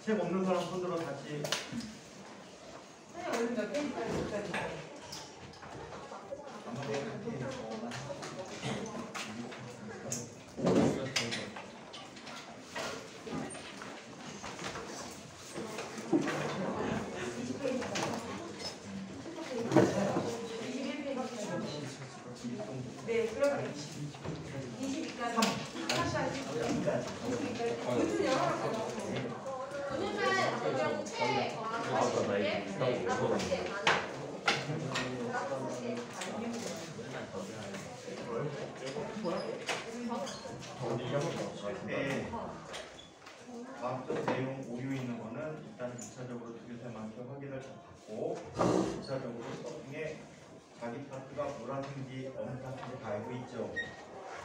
책 없는 사람 손들어 다시. 네, 그러면 22까지. 과학적 내용 오류 있는 거는 일단 2차적으로 두교재만큼 확인을 받고 2차적으로 서중에 자기 파트가 보라색인지 어느 파트인지 다 알고 있죠.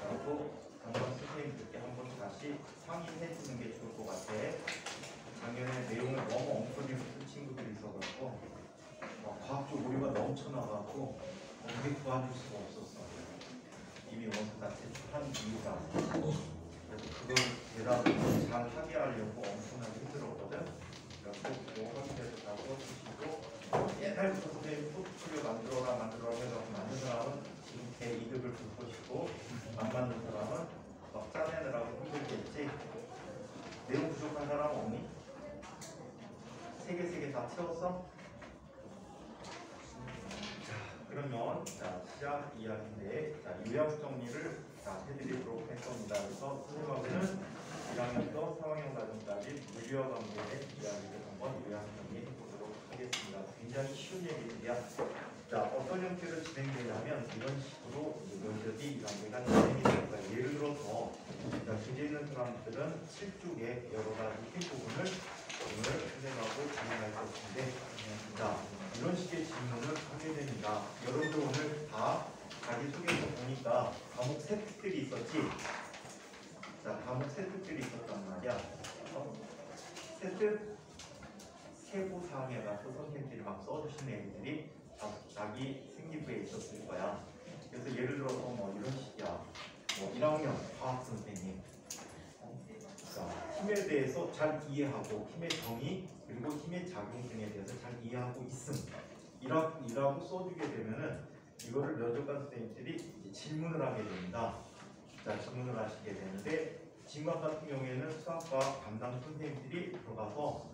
그리고 한번 선생님들께 한번 다시 상의해 주는 게 좋을 것 같아. 작년에 내용을 너무 엉터리로 쓴 친구들이 있어가지고 과학적 오류가 넘쳐나가고 그게 도와줄 수가 없었어. 이미 원서 다 제출한 이유가. 그래서 그걸 대답을 잘 하게 하려고 엄청나게 힘들었거든. 그래서 그거 확인해서 다 써주시고 옛날부터 선생님 포트폴리오 만들어라 해서 만든 사람은 지금 대이득을 볼 것이고 안 만든 사람은 막 짜내느라고 힘들겠지. 내용 부족한 사람 없니? 세 개 다 채웠어? 자, 그러면 시작 이야기인데 요약 정리를 해드리도록 할 겁니다. 그래서 선생님하고는 1학년부터 3학년 과정까지 물리와 관계의 이야기를 한번 요약 정리해 보도록 하겠습니다. 굉장히 쉬운 얘기입니다. 자, 어떤 형태로 진행되냐면 이런 식으로 면접이 이야기가 진행이 됩니다. 예를 들어서 주제 있는 사람들은 7쪽에 여러 가지 부분을 오늘 선생님하고 진행할 것인데 이런 식의 질문을 하게 됩니다. 여러분들 오늘 다 자기소개서 보니까 과목 세특들이 있었지? 자, 과목 세특들이 있었단 말이야. 세특 세부사항에 가서 선생님들이 막 써주신 내용들이 자기 생기부에 있었을 거야. 그래서 예를 들어서 뭐 이런 식이야. 뭐 1학년 과학선생님 힘에 대해서 잘 이해하고 힘의 정의 그리고 힘의 작용 등에 대해서 잘 이해하고 있음 이라고 써주게 되면은 이거를 면접관 선생님들이 질문을 하게 됩니다. 자, 질문을 하시게 되는데 진학 같은 경우에는 수학과 담당 선생님들이 들어가서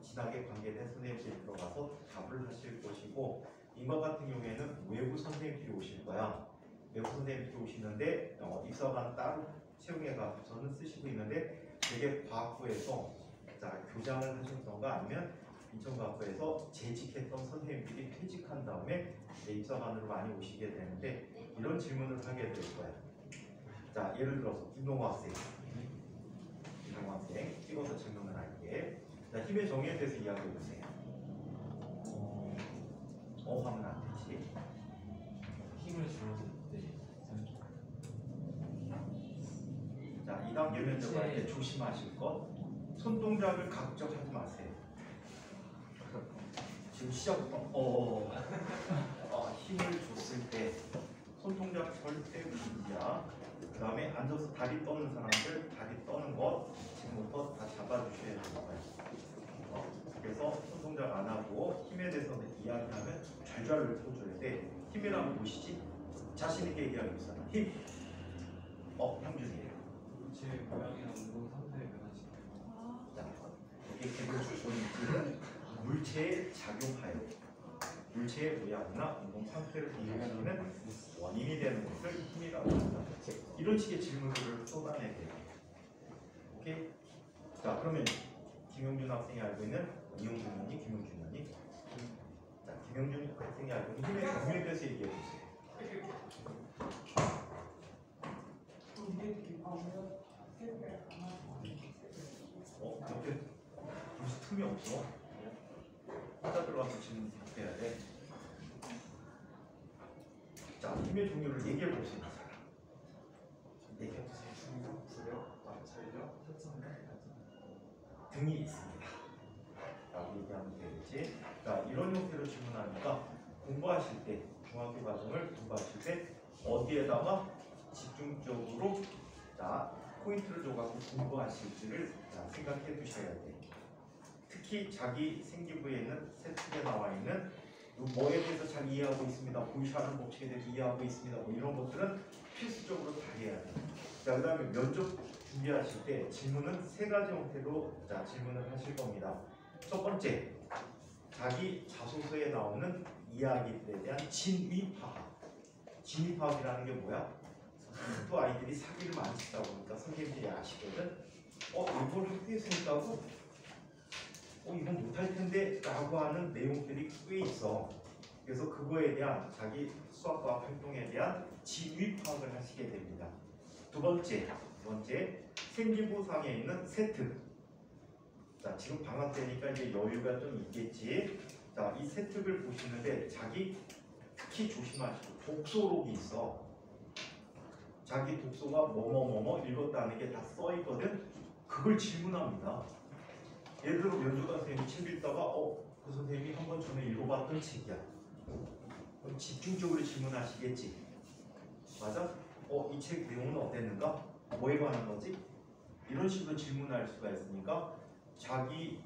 진학에 관계된 선생님들이 들어가서 답을 하실 것이고 인과 같은 경우에는 외부 선생님들이 오실 거야. 외부 선생님들이 오시는데 입사관 따로 채용해 가서는 쓰시고 있는데 되게 과학부에서 교장을 하셨던가 아니면 인천과학부에서 재직했던 선생님들이 퇴직한 다음에 입사관으로 많이 오시게 되는데 이런 질문을 하게 될 거야. 자, 예를 들어서 김동호 학생 찍어서 질문을 할게. 자, 힘의 정의에 대해서 이야기해 보세요. 하면 안 되지. 힘을 줄여서 자, 2단 예면접 할 때 조심하실 것. 손동작을 가급적 하지 마세요. 지금 시작부터 힘을 줬을 때 손동작 절대 무시야. 그 다음에 앉아서 다리 떠는 사람들 다리 떠는 것 지금부터 다 잡아주셔야 돼요. 그래서 손동작 안 하고 힘에 대해서 이야기하면 잘잘을 펴줘야 돼. 힘이라면 무엇이지? 자신 있게 얘기하고 있잖아. 힘. 형준이에요. 제 모양이나 운동 상태에 변화시켜요. 자, 이렇게 개별 주소는 물체에 작용하여 물체의 모양이나 운동 상태를 이해하는 원인이 되는 것을 힘이라고 합니다. 이런 식의 질문들을 쏟아내게 돼요. 오케이? 자, 그러면 김용준 학생이 알고 있는 이용준이 김용준이 자, 김용준 학생이 알고 있는 힘의 종류에 대해서 얘기해 보세요. 이렇게 무슨 틈이 없어? 혼자 들어가서 질문 답해야 돼. 자, 힘의 종류를 얘기해 볼 수 있는 사람. 얘기해 보세요. 중력, 부력, 마찰력, 협상력, 등이 있습니다. 라고 얘기하면 되겠지. 자, 이런 형태로 질문하니까 공부하실 때, 중학교 과정을 공부하실 때 어디에다가 집중적으로 자, 포인트를 줘가지고 공부하실지를 생각해 두셔야 돼. 특히 자기 생기부에 있는 세특에 나와 있는 뭐에 대해서 잘 이해하고 있습니다. 보이샤는 법칙에 대해서 이해하고 있습니다. 뭐 이런 것들은 필수적으로 다 해야 돼. 자, 그 다음에 면접 준비하실 때 질문은 세 가지 형태로 질문을 하실 겁니다. 첫 번째, 자기 자소서에 나오는 이야기들에 대한 진위파악. 진위파악이라는 게 뭐야? 또 아이들이 사기를 많이 치다 보니까 선생님들이 아시거든. 이걸 학교에서 했다고? 이건 못할 텐데 라고 하는 내용들이 꽤 있어. 그래서 그거에 대한 자기 수학과학 활동에 대한 진위 파악을 하시게 됩니다. 두 번째, 생기부상에 있는 세특. 자, 지금 방학 때니까 이제 여유가 좀 있겠지. 자, 이 세특을 보시는데 자기 특히 조심하시고 독서록이 있어. 자기 독서가 뭐뭐뭐뭐 읽었다는 게 다 써 있거든. 그걸 질문합니다. 예를 들어 연주가 선생님이 책 읽다가 그 선생님이 한 번 전에 읽어봤던 책이야. 그럼 집중적으로 질문하시겠지. 맞아? 이 책 내용은 어땠는가? 뭐에 관한 거지? 이런 식으로 질문할 수가 있으니까 자기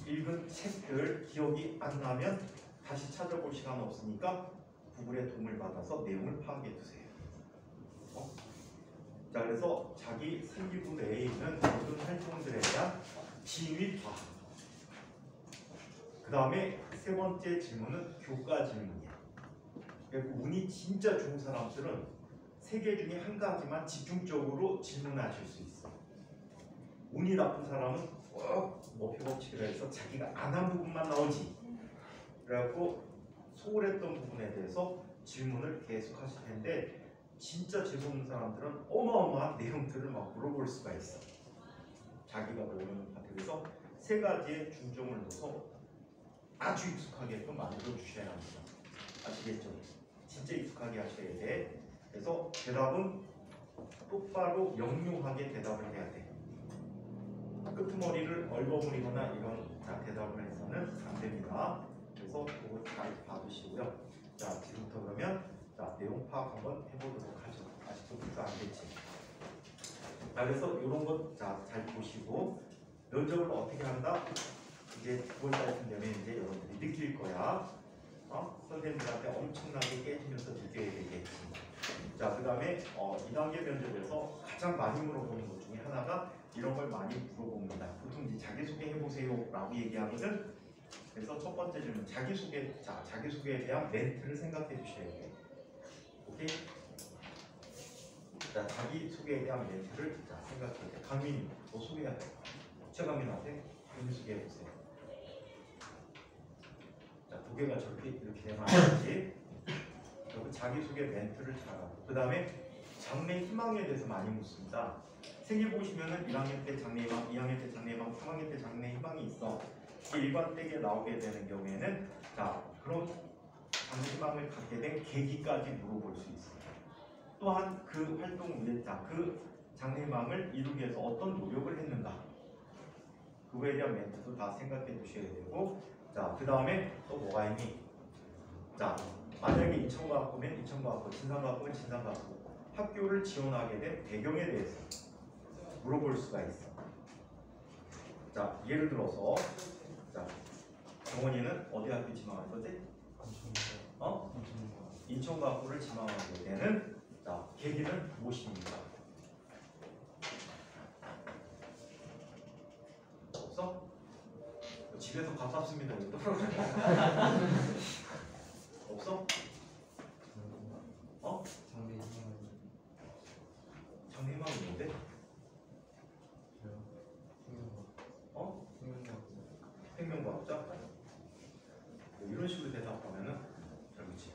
읽은 책들 기억이 안 나면 다시 찾아볼 시간 없으니까 구글의 도움을 받아서 내용을 파악해 두세요. 자, 그래서 자기 생기부 내에 있는 모든 활동들에 대한 진위파. 그 다음에 세 번째 질문은 교과 질문이야. 그리고 운이 진짜 좋은 사람들은 세 개 중에 한 가지만 집중적으로 질문하실 수 있어. 운이 나쁜 사람은 꼭 목표 법칙이라 해서 자기가 안 한 부분만 나오지. 그래갖고 소홀했던 부분에 대해서 질문을 계속 하실 텐데 진짜 재수없는 사람들은 어마어마한 내용들을 막 물어볼 수가 있어. 자기가 모르는 파트. 그래서 세 가지의 중점을 둬서 아주 익숙하게끔 만들어 주셔야 합니다. 아시겠죠? 진짜 익숙하게 하셔야 돼. 그래서 대답은 똑바로 영유하게 대답을 해야 돼. 끄트머리를 얽어버리거나 이런 대답을 해서는 안 됩니다. 그래서 그거 잘 봐두시고요. 자, 지금부터 그러면 내용 파악 한번 해보도록 하죠. 아직도 그래서 안 됐지. 그래서 이런 것 잘 보시고 면접을 어떻게 한다? 이제 9월달쯤 되면 이제 여러분들이 느낄 거야. 선생님들한테 엄청나게 깨지면서 느껴야 되겠지. 자, 그 다음에 2단계 면접에서 가장 많이 물어보는 것 중에 하나가 이런 걸 많이 물어봅니다. 보통 이제 자기소개 해보세요 라고 얘기하거든. 그래서 첫 번째 질문, 자기소개에 대한 멘트를 생각해 주셔야 돼요. 오케이? 자, 자기소개에 대한 멘트를 생각해 돼. 강민이, 너 소개해야 돼. 최강민한테 본인 소개해 보세요. 자, 두 개가 저렇게 이렇게 되면 안 되지. 그리고 자기소개 멘트를 잘하고. 그 다음에 장래 희망에 대해서 많이 묻습니다. 생일 보시면은 1학년 때 장래 희망, 2학년 때 장래 희망, 3학년 때 장래 희망이 있어. 이게 일관되게 나오게 되는 경우에는 그런 장래 희망을 갖게 된 계기까지 물어볼 수 있어요. 또한 그 활동 위에 그 장래 희망을 이루기 위해서 어떤 노력을 했는가, 그거에 대한 멘트도 다 생각해 두셔야 되고, 자, 그 다음에 또 뭐가 있니? 자, 만약에 인천과학부면 인천과학부, 진상과학부면 진상과학부. 학교를 지원하게 된 배경에 대해서 물어볼 수가 있어. 자, 예를 들어서, 자, 정원이는 어디 학교 지망할 거지? 인천과학부를 지망하게 되는 자, 계기는 무엇입니까? 없어? 집에서 가깝습니다. 이거 떨어져. 없어? 장래희망이 뭔데? 생명과학자? 뭐 이런 식으로 대답하면은 잘 묻지.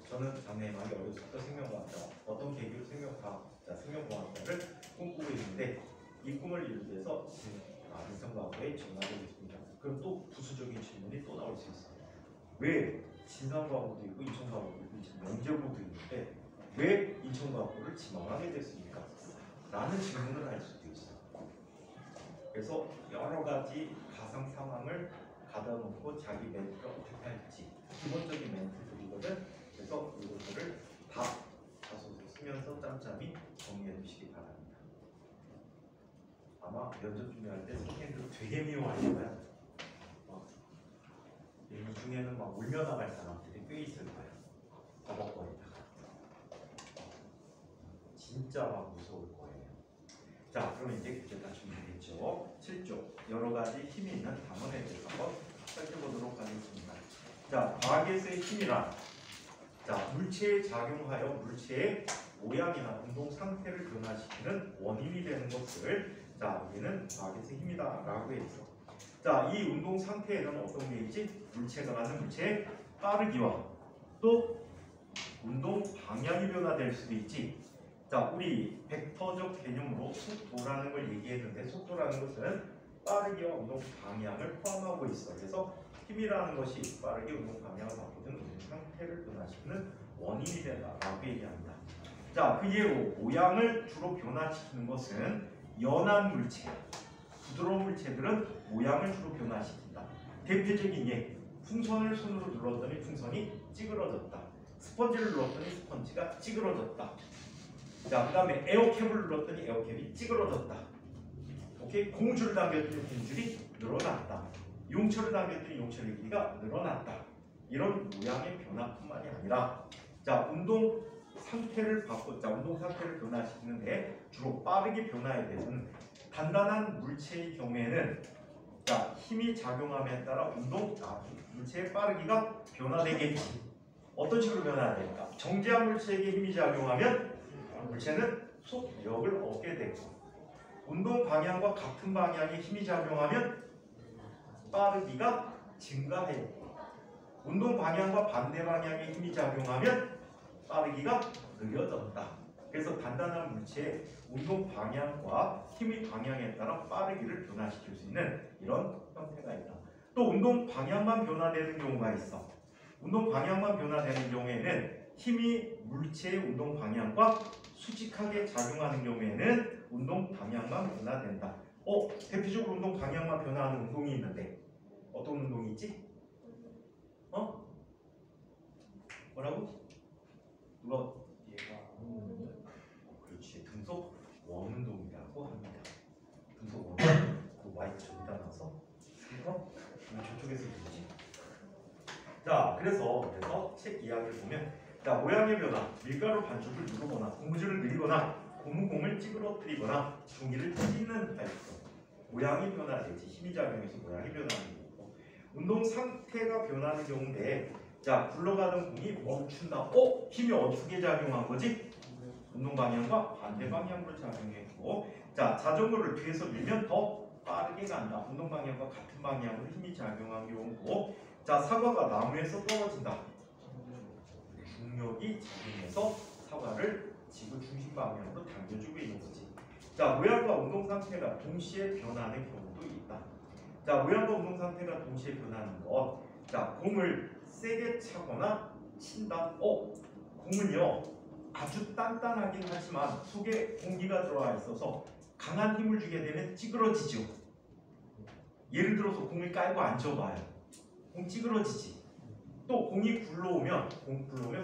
저는 장래희망이 어렸을 때 생명과학자, 어떤 계기로 생명과학자를 꿈꾸고 있는데 이 꿈을 이루기 위해서 인성과학부에 지원하게 됐습니다. 그럼 또 부수적인 질문이 또 나올 수 있어요. 왜 진상과학부도 있고 인천과학부도 있고 명제부도 있는데 왜 인천과학부를 지망하게 됐습니까? 라는 질문을 할 수도 있어요. 그래서 여러 가지 가상 상황을 가다 놓고 자기 멘트를 어떻게 할지 기본적인 멘트들이거든. 그래서 이것들을 다 자소서 쓰면서 짬짬이 정리해 주시기 바랍니다. 아마 면접 준비할 때 선생님들 되게 미워할 거야. 이 중에는 막 울며 나갈 사람들이 꽤 있을 거야. 버벅거리다가 진짜 막 무서울 거예요. 자, 그럼 이제 그게 다 준비됐죠. 7조 여러 가지 힘이 있는 단원에 대해서 한번 살펴보도록 하겠습니다. 자, 과학에서의 힘이란 자, 물체에 작용하여 물체의 모양이나 운동 상태를 변화시키는 원인이 되는 것을 자, 여기는 과학에서의 힘이다라고 했죠. 자, 이 운동 상태에는 어떤 게 있지? 물체가 가는 물체의 빠르기와 또 운동 방향이 변화될 수도 있지. 자, 우리 벡터적 개념으로 속도라는 걸 얘기했는데 속도라는 것은 빠르기와 운동 방향을 포함하고 있어. 그래서 힘이라는 것이 빠르게 운동 방향을 바꾸든 운동 상태를 변화시키는 원인이 된다라고 얘기합니다. 자, 그 예로 모양을 주로 변화시키는 것은 연한 물체, 부드러운 물체들은 모양을 주로 변화시킨다. 대표적인 예, 풍선을 손으로 눌렀더니 풍선이 찌그러졌다. 스펀지를 눌렀더니 스펀지가 찌그러졌다. 자, 그 다음에 에어캡을 눌렀더니 에어캡이 찌그러졌다. 오케이? 고무줄을 당겼더니 고무줄이 늘어났다. 용철을 당겼더니 용철의 길이가 늘어났다. 이런 모양의 변화뿐만이 아니라 자, 운동 상태를 변화시키는데 주로 빠르게 변화에 대해서는 단단한 물체의 경우에는 자, 힘이 작용함에 따라 물체의 빠르기가 변화되겠지. 어떤 식으로 변화될까? 정지한 물체에게 힘이 작용하면 물체는 속력을 얻게 되고 운동 방향과 같은 방향에 힘이 작용하면 빠르기가 증가해요. 운동 방향과 반대 방향에 힘이 작용하면 빠르기가 느려졌다. 그래서 단단한 물체의 운동 방향과 힘의 방향에 따라 빠르기를 변화시킬 수 있는 이런 형태가 있다. 또 운동 방향만 변화되는 경우가 있어. 운동 방향만 변화되는 경우에는 힘이 물체의 운동 방향과 수직하게 작용하는 경우에는 운동 방향만 변화된다. 대표적으로 운동 방향만 변화하는 운동이 있는데 어떤 운동이 있지? 뭐라고? 누가 얘가 그렇지, 등속 원운동이라고 합니다. 등속 원운동. 그 마이크 저기다 놔서 이거 저쪽에서 들리지? 자, 그래서 책 이야기를 보면 자, 모양의 변화, 밀가루 반죽을 누르거나 고무줄을 늘리거나 고무공을 찌그러뜨리거나 종이를 찢는 활동, 모양이 변화되지. 힘이 작용해서 모양이 변하는 거고 운동 상태가 변하는 경우인데 자, 굴러가던 공이 멈춘다. 힘이 어떻게 작용한 거지? 운동 방향과 반대 방향으로 작용했고 자, 자전거를 뒤에서 밀면 더 빠르게 간다. 운동 방향과 같은 방향으로 힘이 작용한 경우고 자, 사과가 나무에서 떨어진다. 중력이 작용해서 사과를 지구 중심 방향으로 당겨주고 있는 거지. 자, 모양과 운동 상태가 동시에 변하는 경우도 있다. 자, 모양과 운동 상태가 동시에 변하는 것. 자, 공을 세게 차거나 친다. 공은요 아주 단단하긴 하지만 속에 공기가 들어와 있어서 강한 힘을 주게 되면 찌그러지죠. 예를 들어서 공을 깔고 앉아봐요. 공 찌그러지지. 또 공이 굴러오면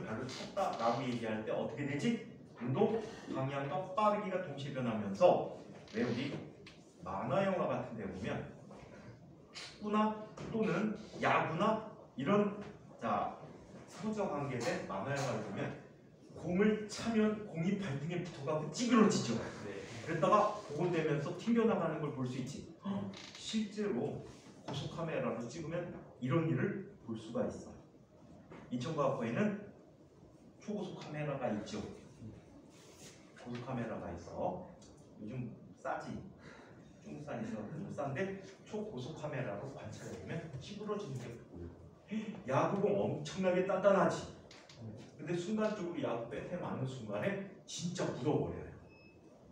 발로 찼다라고 얘기할 때 어떻게 되지? 운동 방향과 빠르기가 동시에 변하면서 왜 우리 만화 영화 같은 데 보면 축구나 또는 야구나 이런 서로 관계된 만화 영화를 보면 공을 차면 공이 발등에 붙어가고 찌그러지죠. 그랬다가 보건되면서 튕겨나가는 걸 볼 수 있지. 실제로 고속카메라로 찍으면 이런 일을 볼 수가 있어. 인천과학고에는 초고속 카메라가 있죠. 고속 카메라가 있어. 요즘 싸지. 중국 산에서 좀 싼데 초고속 카메라로 관찰해보면 찌그러지는 게 보여. 야구공 엄청나게 단단하지. 근데 순간적으로 야구 배트에 맞는 순간에 진짜 묻어버려요.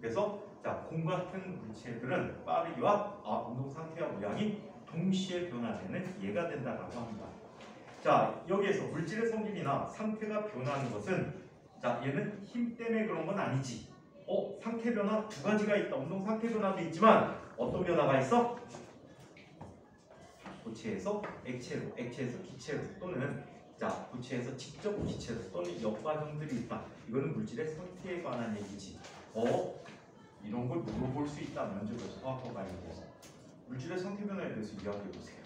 그래서 공 같은 물체들은 빠르기와 운동 상태와 모양이 동시에 변화되는 예가 된다고 합니다. 여기에서 물질의 성질이나 상태가 변하는 것은 얘는 힘 때문에 그런 건 아니지. 상태 변화 두 가지가 있다. 운동 상태 변화도 있지만 어떤 변화가 있어? 고체에서 액체로, 액체에서 기체로 또는 고체에서 직접 기체로 또는 역과정들이 있다. 이거는 물질의 상태에 관한 얘기지. 이런 걸 물어볼 수 있다. 면접에서 화학과 관련돼서 물질의 상태 변화에 대해서 이야기해 보세요.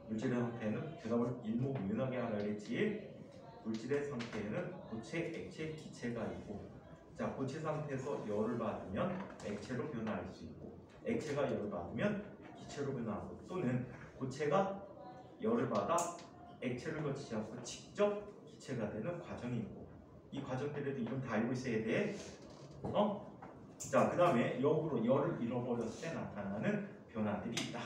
물질의 상태는 대답을 일목요연하게 하라 그랬지. 물질의 상태에는 고체, 액체, 기체가 있고, 고체 상태에서 열을 받으면 액체로 변화할 수 있고, 액체가 열을 받으면 기체로 변화하고, 또는 고체가 열을 받아 액체를 거치지 않고 직접 기체가 되는 과정이 있고, 이 과정들에도 이름 다 알고 있어야 돼. 그 다음에 역으로 열을 잃어버렸을 때 나타나는 변화들이 있다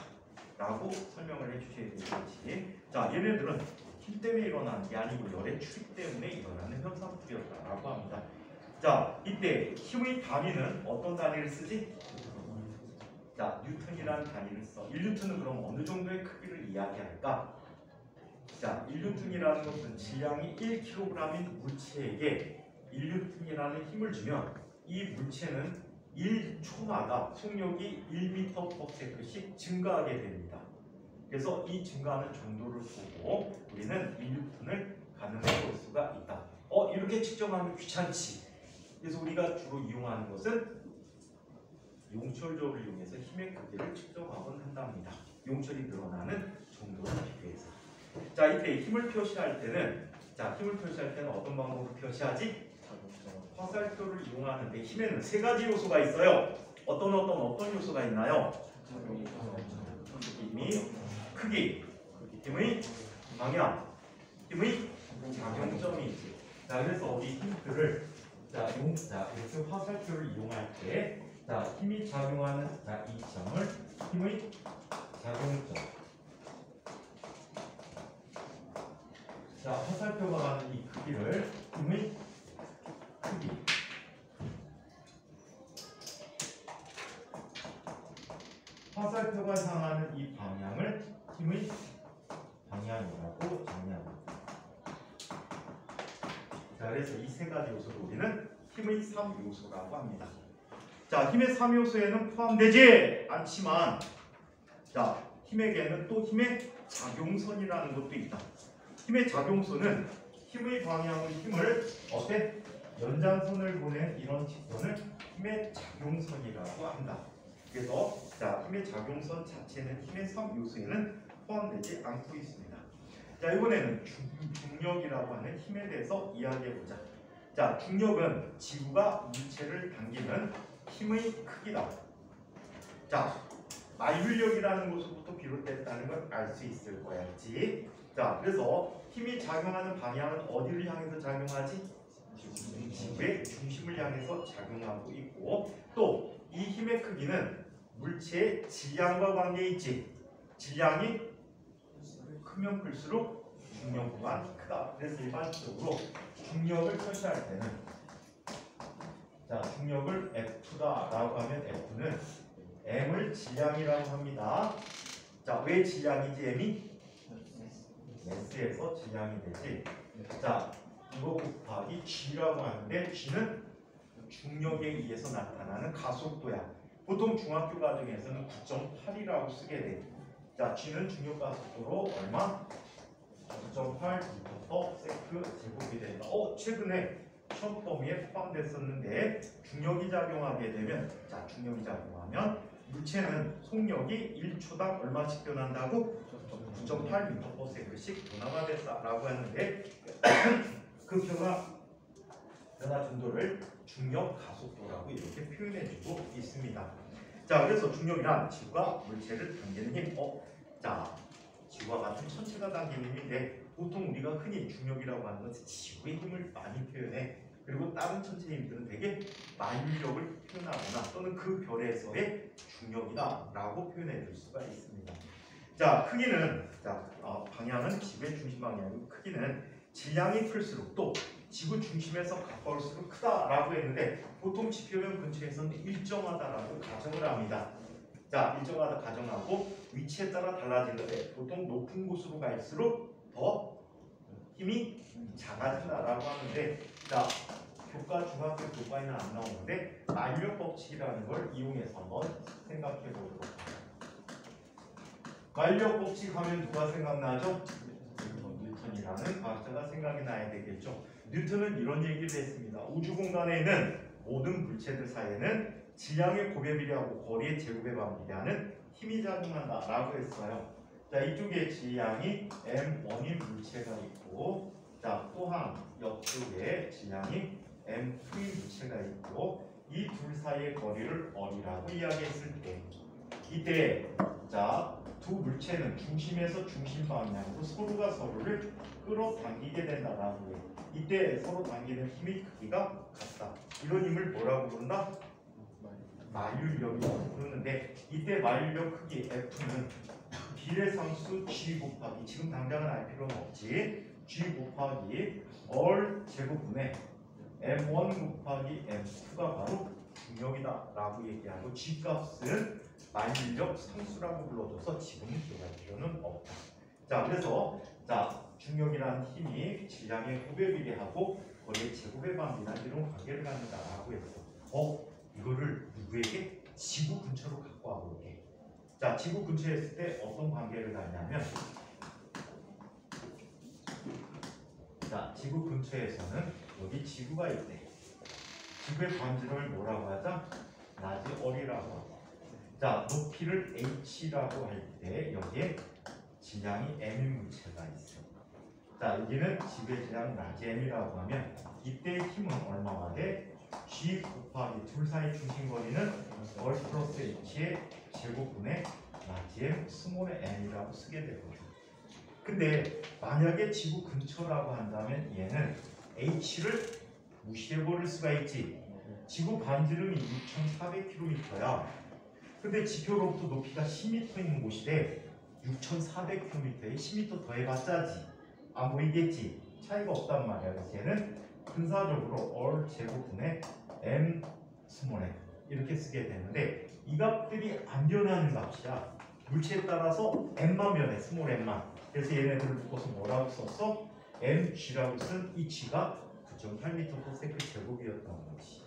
라고 설명을 해주셔야 되겠지. 얘네들은 힘 때문에 일어나는 게 아니고 열의 출입 때문에 일어나는 현상들이었다라고 합니다. 이때 힘의 단위는 어떤 단위를 쓰지? 뉴턴이라는 단위를 써. 1뉴턴은 그럼 어느 정도의 크기를 이야기할까? 1뉴턴이라는 것은 질량이 1kg인 물체에게 1뉴턴이라는 힘을 주면 이 물체는 1초마다 속력이 1m/s씩 증가하게 됩니다. 그래서 이 증가하는 정도를 보고 우리는 1뉴턴을 가늠해 볼 수가 있다. 이렇게 측정하면 귀찮지. 그래서 우리가 주로 이용하는 것은 용철조를 이용해서 힘의 크기를 측정하곤 한답니다. 용철이 늘어나는 정도를 비교해서. 이때 힘을 표시할 때는 어떤 방법으로 표시하지? 화살표를 이용하는데 힘에는 세 가지 요소가 있어요. 어떤 요소가 있나요? 힘의 크기, 힘의 방향, 힘의 작용점이 있지. 그래서 우리 힌트를 이렇게 화살표를 이용할 때 힘이 작용하는 이 점을 힘의 작용점. 화살표가 가는 이 크기를 힘의 크기. 화살표가 향하는 이 방향을 힘의 방향이라고 정의합니다. 그래서 이 세 가지 요소를 우리는 힘의 3요소라고 합니다. 힘의 3요소에는 포함되지 않지만 힘에게는 또 힘의 작용선이라는 것도 있다. 힘의 작용선은 힘의 방향의 힘을 연장선을 보낸 이런 직선을 힘의 작용선이라고 한다. 그래서 힘의 작용선 자체는 힘의 3요소에는 포함되지 않고 있습니다. 이번에는 중력이라고 하는 힘에 대해서 이야기해보자. 중력은 지구가 물체를 당기는 힘의 크기다. 만율력이라는 것으로부터 비롯됐다는 걸 알 수 있을 거야지. 그래서 힘이 작용하는 방향은 어디를 향해서 작용하지? 지구의 중심을 향해서 작용하고 있고, 또 이 힘의 크기는 물체의 질량과 관계에 있지. 질량이 크면 클수록 중력 또한 크다. 그래서 일반적으로 중력을 표시할 때는 중력을 F다라고 하면 F는 M을 질량이라고 합니다. 왜 질량이지 M이? S에서 질량이 되지. 이거 곱하기 G라고 하는데 G는 중력에 의해서 나타나는 가속도야. 보통 중학교 과정에서는 9.8이라고 쓰게 돼. 자, G는 중력 가속도로 얼마? 9.8 m/s 제곱이 된다. 최근에 시험 범위에 포함됐었는데 중력이 작용하게 되면 자, 중력이 작용하면 물체는 속력이 1초당 얼마씩 변한다고? 9.8 m/s씩 변화가 됐다라고 하는데 그 변화 정도를 중력 가속도라고 이렇게 표현해주고 있습니다. 자, 그래서 중력이란 지구가 물체를 당기는 힘. 자, 지구와 같은 천체가 당기는 힘인데 보통 우리가 흔히 중력이라고 하는 것은 지구의 힘을 많이 표현해. 그리고 다른 천체 힘들은 되게 만유력을 표현하거나 또는 그 별에서의 중력이다라고 표현해 줄 수가 있습니다. 자, 크기는 방향은 지구의 중심 방향이고 크기는 질량이 클수록 또 지구 중심에서 가까울수록 크다라고 했는데 보통 지표면 근처에서는 일정하다라고 가정을 합니다. 자, 일정하다 가정하고 위치에 따라 달라지는데 보통 높은 곳으로 갈수록 더 힘이 작아진다라고 하는데 자, 중학교 교과에는 안 나오는데 만유력 법칙이라는 걸 이용해서 한번 생각해 보도록 합니다. 만유력 법칙 하면 누가 생각나죠? 뉴턴이라는 과학자가 생각이 나야 되겠죠. 뉴턴은 이런 얘기를 했습니다. 우주 공간에 있는 모든 물체들 사이에는 질량의 곱에 비례하고 거리의 제곱에 비례하는 힘이 작용한다라고 했어요. 자, 이쪽에 질량이 m1인 물체가 있고, 자, 또한 옆쪽에 질량이 m2인 물체가 있고, 이 둘 사이의 거리를 어리라고 이야기했을 때, 이때 자, 두 물체는 중심에서 중심 방향으로 서로가 서로를 끌어당기게 된다라고 해요. 이때 서로 당기는 힘의 크기가 같다. 이런 힘을 뭐라고 부른다? 만유력이라고 부르는데 이때 만유력 크기 F는 비례상수 G 곱하기 지금 당장은 알 필요는 없지. G 곱하기 얼 제곱분의 M1 곱하기 M2가 바로 중력이다 라고 얘기하고 G 값은 만유력 상수라고 불러줘서 지금은 기억할 필요는 없다. 자, 그래서 자, 중력이라는 힘이 질량의 곱에 비례하고 거리의 제곱에 반비례한 이런 관계를 갖는다라고 했어. 이거를 누구에게? 지구 근처로 갖고 와볼게. 자, 지구 근처에 있을 때 어떤 관계를 갖냐면 자, 지구 근처에서는 여기 지구가 있대. 지구의 반지름을 뭐라고 하자? 라지 R이라고 하고. 자, 높이를 h라고 할 때 여기에 질량이 m인 물체가 있어. 자, 여기는 지구의 질량 라지 m이라고 하면 이때 힘은 얼마가 돼? G 곱하기 둘 사이 중심 거리는 얼 플러스 h의 제곱분의 라지 m 스몰의 m이라고 쓰게 되거든. 근데 만약에 지구 근처라고 한다면 얘는 h를 무시해버릴 수가 있지. 지구 반지름이 6,400km야. 근데 지표로부터 높이가 10m 있는 곳이래. 6,400km에 10m 더해봤자지. 안 보이겠지? 차이가 없단 말이야. 그래서 얘는 근사적으로 얼 제곱분의 m 스몰 m 이렇게 쓰게 되는데 이 값들이 안 변하는 값이야. 물체에 따라서 m만 변해. 스몰 m만. 그래서 얘네들을 묶어서 뭐라고 썼어? mg라고 쓴 이 g가 9.8m/s 제곱이었던 거지.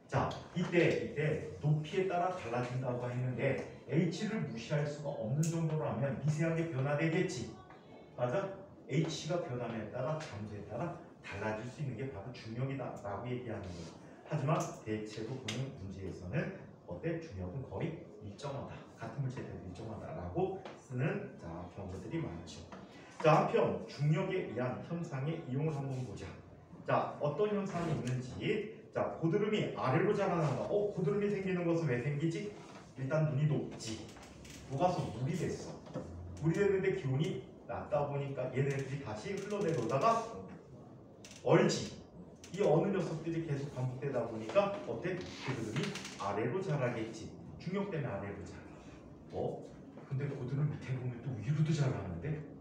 자, 이때 높이에 따라 달라진다고 했는데 h를 무시할 수가 없는 정도로 하면 미세하게 변화되겠지. 맞아? h가 변함에 따라 잠수에 따라 달라질 수 있는 게 바로 중력이다라고 얘기하는 거예요. 하지만 대체로 보는 문제에서는 어때? 중력은 거의 일정하다. 같은 물체들도 일정하다라고 쓰는 경우들이 많죠. 자, 한편 중력에 의한 현상의 이용을 한번 보자. 자, 어떤 현상이 있는지. 자, 고드름이 아래로 자라난다. 고드름이 생기는 것은 왜 생기지? 일단 눈이 높지. 녹아서 물이 됐어. 물이 됐는데 기온이 낮다 보니까 얘네들이 다시 흘러내려다가 얼지. 이 어느 녀석들이 계속 반복되다 보니까 어때? 고드름이 아래로 자라겠지. 중력 때문에 아래로 자라. 근데 고드름 밑에 보면 또 위로도 자라는데?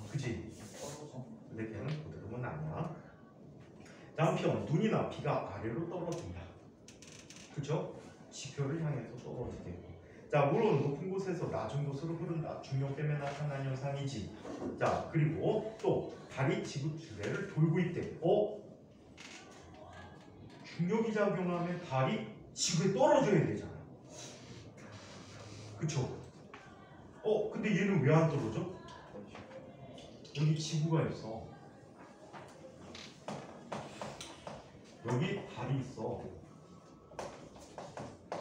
그치? 근데 걔는 고드름은 아니야. 한편 눈이나 비가 아래로 떨어진다. 그쵸? 지표를 향해서 떨어지게. 자, 물론 높은 곳에서 낮은 곳으로 흐른다. 중력 때문에 나타난 현상이지. 자, 그리고 또 달이 지구 주변을 돌고 있대. 중력이 작용하면 달이 지구에 떨어져야 되잖아. 그쵸? 근데 얘는 왜 안 떨어져? 여기 지구가 있어. 여기 달이 있어.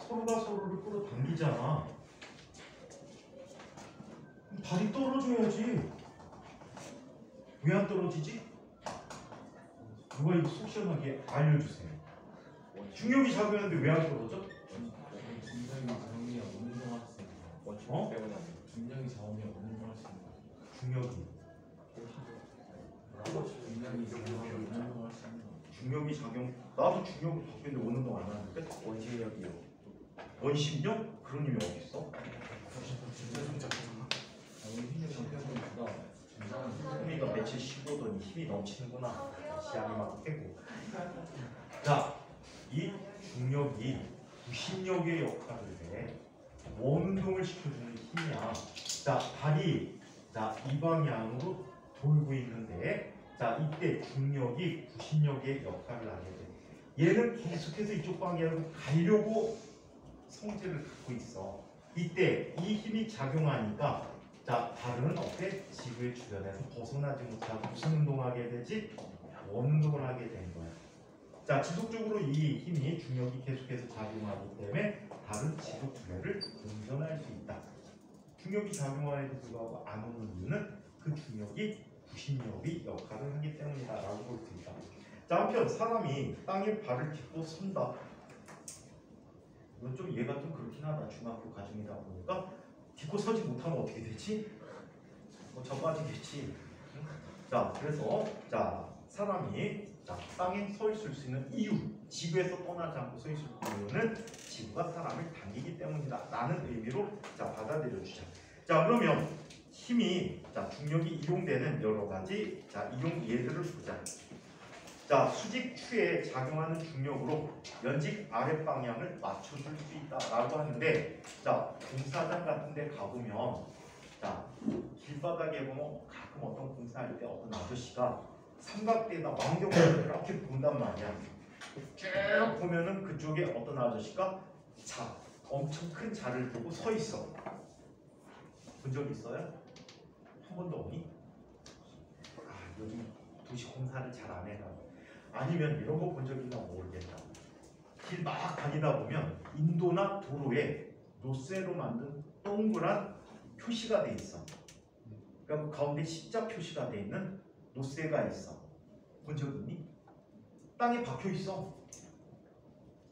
서로가 서로를 끌어당기잖아. 달이 떨어져야지. 왜 안 떨어지지? 누가 이거 속 시원하게 알려주세요. 중력이 작용하는데 왜 안 떨어져? 중력이 작용이 운동할 수 있는 어? 중력이 작용이 운동할 수 있는 중력이. 중력이 작용이 운동할 수 있는 중력이 작용. 나도 중력을 바뀌는데 원운동 안 하는데? 원심력이요. 원심력? 그런 힘이 어디 있어? 흥미가 며칠 쉬고더니 힘이 넘치는구나. 시야이 막 깨고. 자, 이 중력이 구심력의 역할을 해. 원운동을 시켜주는 힘이야. 자, 달이 이 방향으로 돌고 있는데, 자, 이때 중력이 구심력의 역할을 하게 돼. 얘는 계속해서 이쪽 방향으로 가려고 성질을 갖고 있어. 이때 이 힘이 작용하니까, 자, 달은 어때? 지구의 주변에서 벗어나지 못하고 무슨 운동하게 되지? 원운동을 하게 된 거야. 자, 지속적으로 이 힘이 중력이 계속해서 작용하기 때문에 달은 지구 주변을 운전할 수 있다. 중력이 작용하는데도 불구하고 안 오는 이유는 그 중력이 구심력의 역할을 하기 때문이다라고 볼 수 있다. 자, 한편 사람이 땅에 발을 딛고 선다. 이건 좀 이해가 좀 그렇긴 하다. 중학교 과정이다 보니까 딛고 서지 못하면 어떻게 되지? 저 빠지겠지. 자, 그래서 사람이 땅에 서 있을 수 있는 이유, 지구에서 떠나지 않고 서 있을 이유는 지구가 사람을 당기기 때문이다 라는 의미로 받아들여 주자. 자, 그러면 힘이 중력이 이용되는 여러 가지 이용 예들을 보자. 자, 수직 추에 작용하는 중력으로 연직 아랫 방향을 맞춰줄 수 있다라고 하는데, 공사장 같은 데 가보면 길바닥에 보면 가끔 어떤 공사할 때 어떤 아저씨가 삼각대에다 망경을 이렇게 본단 말이야. 쭉 보면은 그쪽에 어떤 아저씨가 엄청 큰 자를 들고 서 있어. 본 적 있어요? 한 번도 없니? 여기 도시 공사를 잘 안 해가. 아니면 이런 거 본 적 있나 모르겠다. 길 막 다니다 보면 인도나 도로에 노쇠로 만든 동그란 표시가 돼 있어. 그러니까 그 가운데 십자 표시가 돼 있는 노쇠가 있어. 본 적 있니? 땅에 박혀 있어.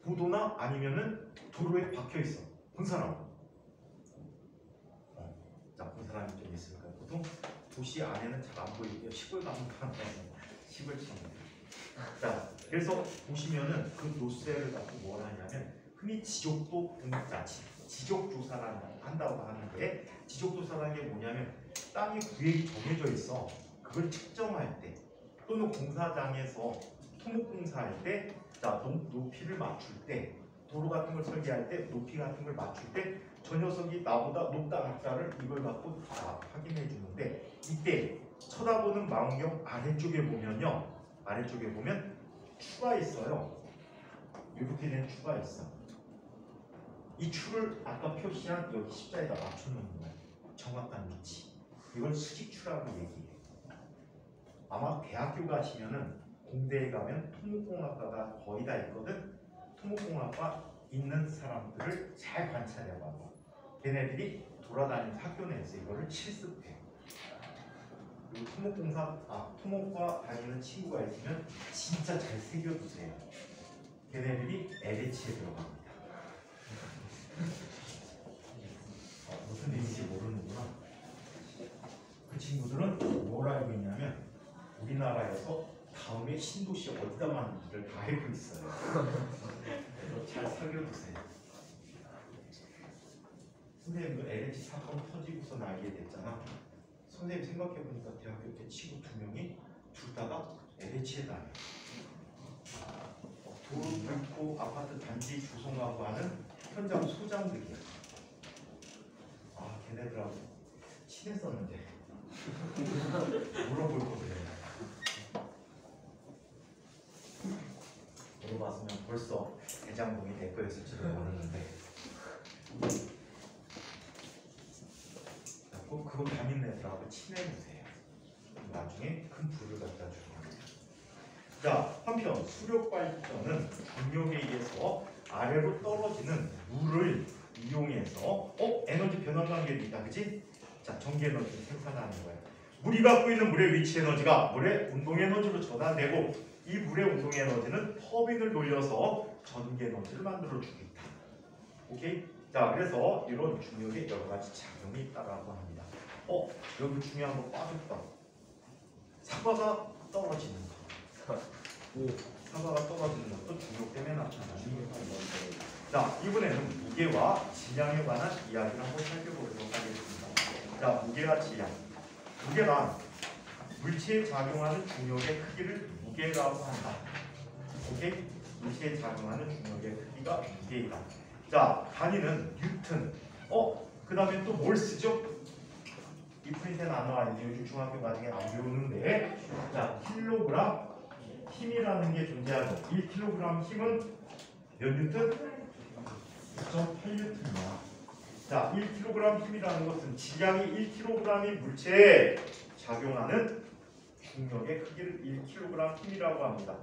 보도나 아니면은 도로에 박혀 있어. 본 사람? 본 사람이 좀 있을까요? 보통 도시 안에는 잘 안 보이고요. 시골 가면 시골 치는. 자, 그래서 보시면은 그 노쇠를 갖고 뭘 하냐면 흔히 지적도 지적 조사를 한다고 하는데, 지적 조사라는 게 뭐냐면 땅의 구획이 정해져 있어. 그걸 측정할 때 또는 공사장에서 토목 공사할 때 높이를 맞출 때, 도로 같은 걸 설계할 때 높이 같은 걸 맞출 때 저 녀석이 나보다 높다 낮다를 이걸 갖고 확인해 주는데, 이때 쳐다보는 망경 아래쪽에 보면요, 아래쪽에 보면 추가 있어요. 이렇게 된 추가 있어. 이 추를 아까 표시한 여기 십자에다 맞춰놓는 거예요. 정확한 위치. 이걸 수직추라고 얘기해. 아마 대학교 가시면은 공대에 가면 토목공학과가 거의 다 있거든. 토목공학과 있는 사람들을 잘 관찰해봐. 걔네들이 돌아다니면서 학교 내에서 이거를 실습해. 그리고 토목과 다니는 친구가 있으면 진짜 잘 새겨두세요. 걔네들이 LH에 들어갑니다. 무슨 얘기인지 모르는구나. 그 친구들은 뭘 알고 있냐면 우리나라에서 다음에 신도시 어디다 만들지를 다 알고 있어요. 그래서 잘 새겨두세요. 선생님도 LH 사건 터지고서 알게 됐잖아. 선생님 생각해보니까 대학교 때 친구 2명이 둘 다가 LH에 다녀. 도로 뚫고 아파트 단지 조성하고 하는 현장 소장들이야. 걔네들하고 친했었는데 물어볼 거 그래. 물어봤으면 벌써 대장동이 내 거였을 줄은 모르는데. 애들하고 친해보세요. 나중에 큰 불을 갖다 주는 겁니다. 자, 한편 수력 발전은 중력에 의해서 아래로 떨어지는 물을 이용해서 에너지 변화 관계도 있다, 그치? 자, 전기 에너지를 생산하는 거예요. 물이 갖고 있는 물의 위치 에너지가 물의 운동 에너지로 전환되고 이 물의 운동 에너지는 터빈을 돌려서 전기 에너지를 만들어 주겠다. 오케이? 자, 그래서 이런 중력의 여러 가지 작용이 있다라고 합니다. 여기 중요한 거 빠졌다. 사과가 떨어지는 거. 사과가 떨어지는 것도 중력 때문에 나타나는 거예요. 자, 이번에는 무게와 질량에 관한 이야기를 한번 살펴보도록 하겠습니다. 자, 무게와 질량. 무게란 물체에 작용하는 중력의 크기를 무게라고 한다. 오케이? 물체에 작용하는 중력의 크기가 무게이다. 자, 단위는 뉴턴. 그 다음에 또 뭘 쓰죠? 이 프린트는 안 나와 있는데 요즘 중학교 나중에 안 배우는데, 자, 킬로그램 힘이라는 게 존재하죠. 1kg 힘은 몇 뉴턴? 9.8뉴턴이야. 자, 1kg 힘이라는 것은 질량이 1kg의 물체에 작용하는 중력의 크기를 1kg 힘이라고 합니다.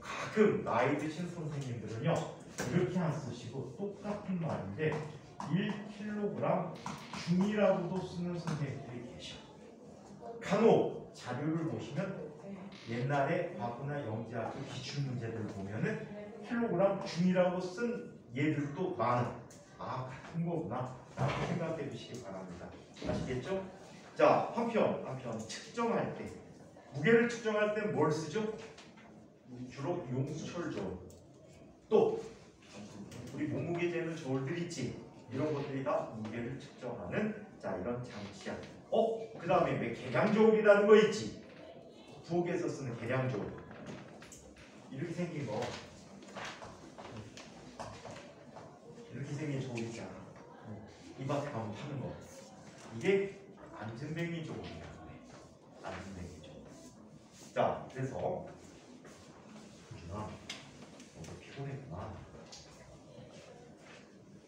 가끔 나이 드신 선생님들은요 이렇게 안 쓰시고 똑같은 말인데 1kg 중이라고도 쓰는 선생님들이 계셔. 간혹 자료를 보시면 옛날에 과거나 영재학교 기출문제들 보면은 킬로그램 중이라고 쓴 얘들도 많은, 같은 거구나 라고 생각해 주시기 바랍니다. 아시겠죠? 자, 한편 측정할 때, 무게를 측정할 때 뭘 쓰죠? 주로 용수철저울, 또 우리 몸무게 재는 저울들 있지, 이런 것들이 다 무게를 측정하는 이런 장치야. 그 다음에 왜 계량저울이라는 거 있지? 부엌에서 쓰는 계량저울, 이렇게 생긴 거, 이렇게 생긴 저울 있잖아. 이마트 가면 파는 거, 이게 안전뱅이 저울이라고 해. 안전뱅이 저울. 자, 그래서 준아, 너도 피곤했구나.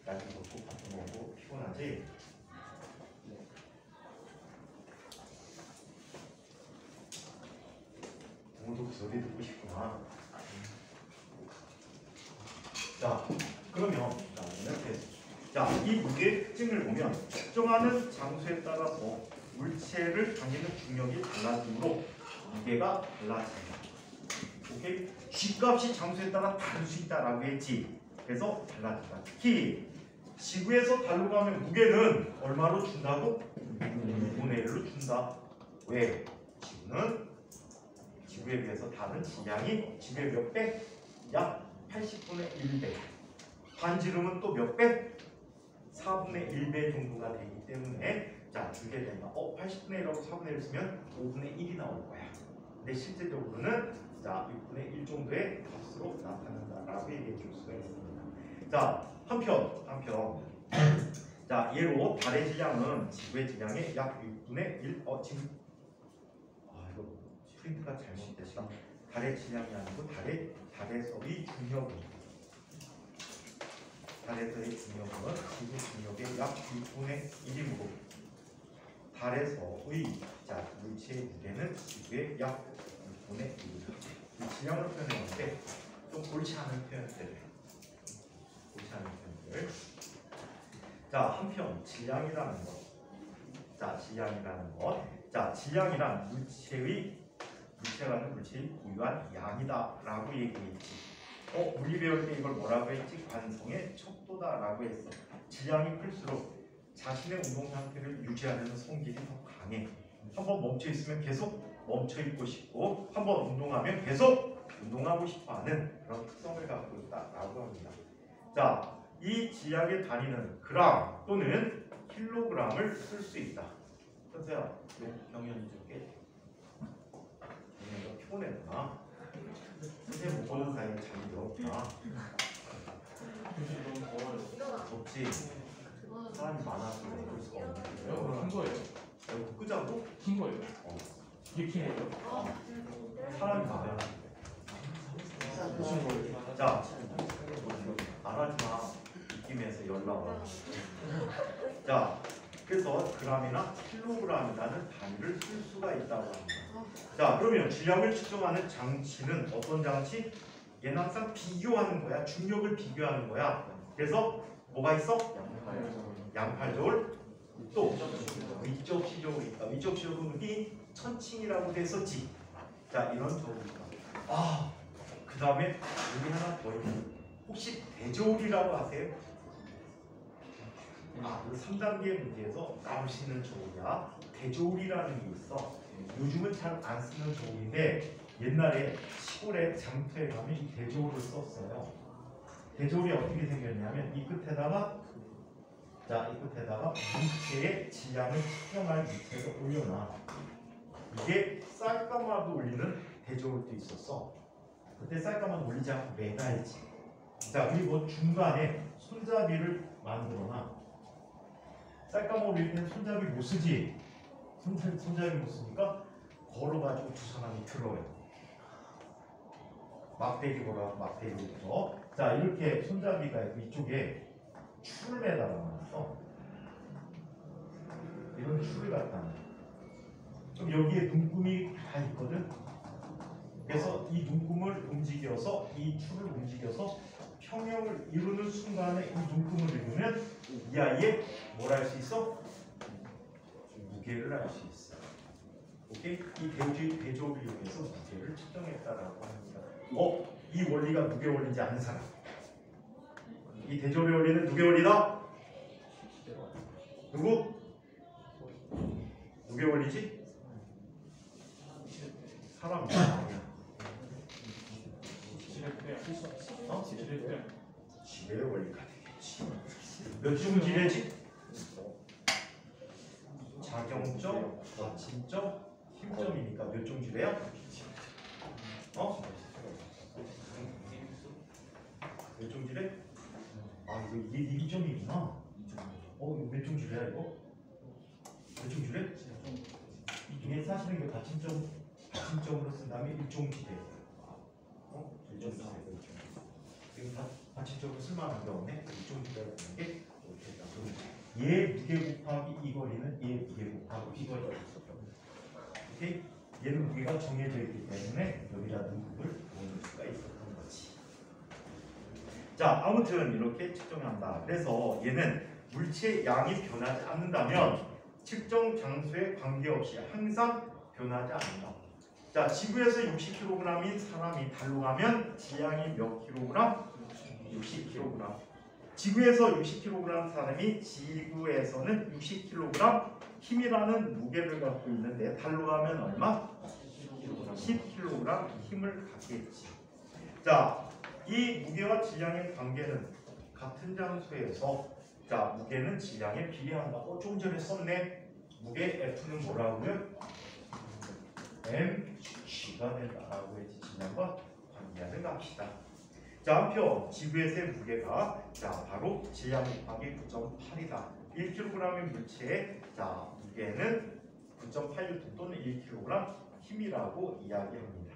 날도 덥고 밥도 먹고 피곤하지? 오늘도 그 소리 듣고 싶구나. 자, 그러면 이렇게, 이 무게의 특징을 보면 측정하는 장소에 따라서 물체를 당기는 중력이 달라지므로 무게가 달라집니다. 오케이? G값이 장소에 따라 다를 수 있다라고 했지. 그래서 달라진다. 특히 지구에서 달로 가면 무게는 얼마로 준다고? 2분의 1로 준다. 왜? 지구는 지구에 비해서 달은 질량이 지구의 몇 배? 약 80분의 1배. 반지름은 또 몇 배? 4분의 1배 정도가 되기 때문에 주게 된다. 80분의 1하고 4분의 1 쓰면 5분의 1이 나올 거야. 근데 실제적으로는 6분의 1 정도의 값으로 나타난다라고 얘기해 줄 수가 있습니다. 자, 한편 얘로 달의 질량은 지구의 질량의 약 6분의 1. 지금 이거 프린트가 잘못됐어. 달의 질량이 아니고 달에서의 중력입니다. 달에서의 중력은 지구 중력의 약 6분의 1이므로 달에서의 물체의 무게는 지구의 약 6분의 1이다. 질량으로 표현했는데 좀 옳지 않은 표현들. 한편 질량이라는 것. 질량이란 물체라는 물체의 고유한 양이다라고 얘기했지. 우리 배울 때 이걸 뭐라고 했지? 관성의 척도다라고 했어. 질량이 클수록 자신의 운동 상태를 유지하려는 성질이 더 강해. 한번 멈춰 있으면 계속 멈춰 있고 싶고, 한번 운동하면 계속 운동하고 싶어하는 그런 특성을 갖고 있다라고 합니다. 자, 이 질량의 단위는 그램 또는 킬로그램을 쓸 수 있다. 선생님, 경연이 줄게. 너 피곤했구나. 선생님 못 보는 사이에 잠이 들었구나. 덥지? 사람이 많아서 볼 수가 없는데. 킨 거예요. 이거 끄자고? 킨 거예요. 이게 킨이에요? 사람이 많아. 무슨 거예요? 자, 말하지 마. 입김에서 연락 와. 자, 그래서 g이나 킬로그램이라는 단위를 쓸 수가 있다고 합니다. 자, 그러면 질량을 측정하는 장치는 어떤 장치? 얘는 항상 비교하는 거야. 중력을 비교하는 거야. 그래서 뭐가 있어? 양팔저울. 또 위쪽 시저울이 있다. 위쪽 시저울이 천칭이라고 됐었지. 자, 이런 저울이다. 아, 그 다음에 여기 하나 더 있어요. 혹시 대저울이라고 아세요? 아, 그 3단계 문제에서 나올 수 있는 저울이야. 대저울이라는 게 있어. 요즘은 잘 안 쓰는 저울인데 옛날에 시골에 장터에 가면 이 대저울을 썼어요. 대저울이 어떻게 생겼냐면 이 끝에다가 이 끝에다가 물체의 질량을 측정할 물체를 올려놔. 이게 쌀가마도 올리는 대저울도 있었어. 그때 쌀가마는 올리지 않고 매달지. 자, 그리고 중간에 손잡이를 만들어놔. 쌀가마 올릴 때는 손잡이 못 쓰지. 손잡이 못 쓰니까 걸어가지고 두 사람이 들어요. 막대기 걸어, 막대기 걸어. 자, 이렇게 손잡이가 있고 이쪽에 줄을 매달아놨어. 이런 줄을 갖다 놔. 그럼 여기에 눈금이 다 있거든. 그래서 이 눈금을 움직여서 이 줄을 움직여서 평형을 이루는 순간에 이 눈금을 이루면 이 아이의 뭘 알 수 있어? 무게를 알 수 있어. 오케이? 이 대조를 이용해서 무게를 측정했다라고 합니다. 이 원리가 무게 원리인지 아는 사람? 이 대조의 원리는 누구의 원리다? 누구? 누구의 원리지? 사람이야. 지뢰의 원리가 되겠지. 몇 종 지뢰지? 작용점, 받침점, 힘점이니까 몇 종 지뢰야? 몇 종 지뢰? 아, 이게 2점이구나. 이거 몇 종 지뢰야 이거? 몇 종 지뢰? 이게 사실은 이거 받침점으로 쓴 다음에 1종 지뢰. 1종 지뢰. 지금 다 받침점으로 쓸만한 게 없네. 1종 지뢰라는 게 얘 무게 곱하기 이 거리는 얘 무게 곱하기 이 거리가 있었죠. 오케이? 얘는 무게가 정해져 있기 때문에 여기다 눈금을 넣을 수가 있었던 거지. 자, 아무튼 이렇게 측정한다. 그래서 얘는 물체의 양이 변하지 않는다면 측정 장소에 관계없이 항상 변하지 않는다. 자, 지구에서 60kg인 사람이 달로 가면 질량이 몇 kg? 60kg. 지구에서 60kg 사람이 지구에서는 60kg 힘이라는 무게를 갖고 있는데 달로 가면 얼마? 10kg 힘을 갖겠지. 자, 이 무게와 질량의 관계는 같은 장소에서 자, 무게는 질량에 비례한다. 조금 전에 썼네. 무게 F는 뭐라고요? mg가 된다라고 했지. 질량과 관계하는 값이다. 자, 한편 지구에서의 무게가 자 바로 질량 곱하기 9.8이다. 1kg의 물체의 자 무게는 9.8N 또는 1kg 힘이라고 이야기합니다.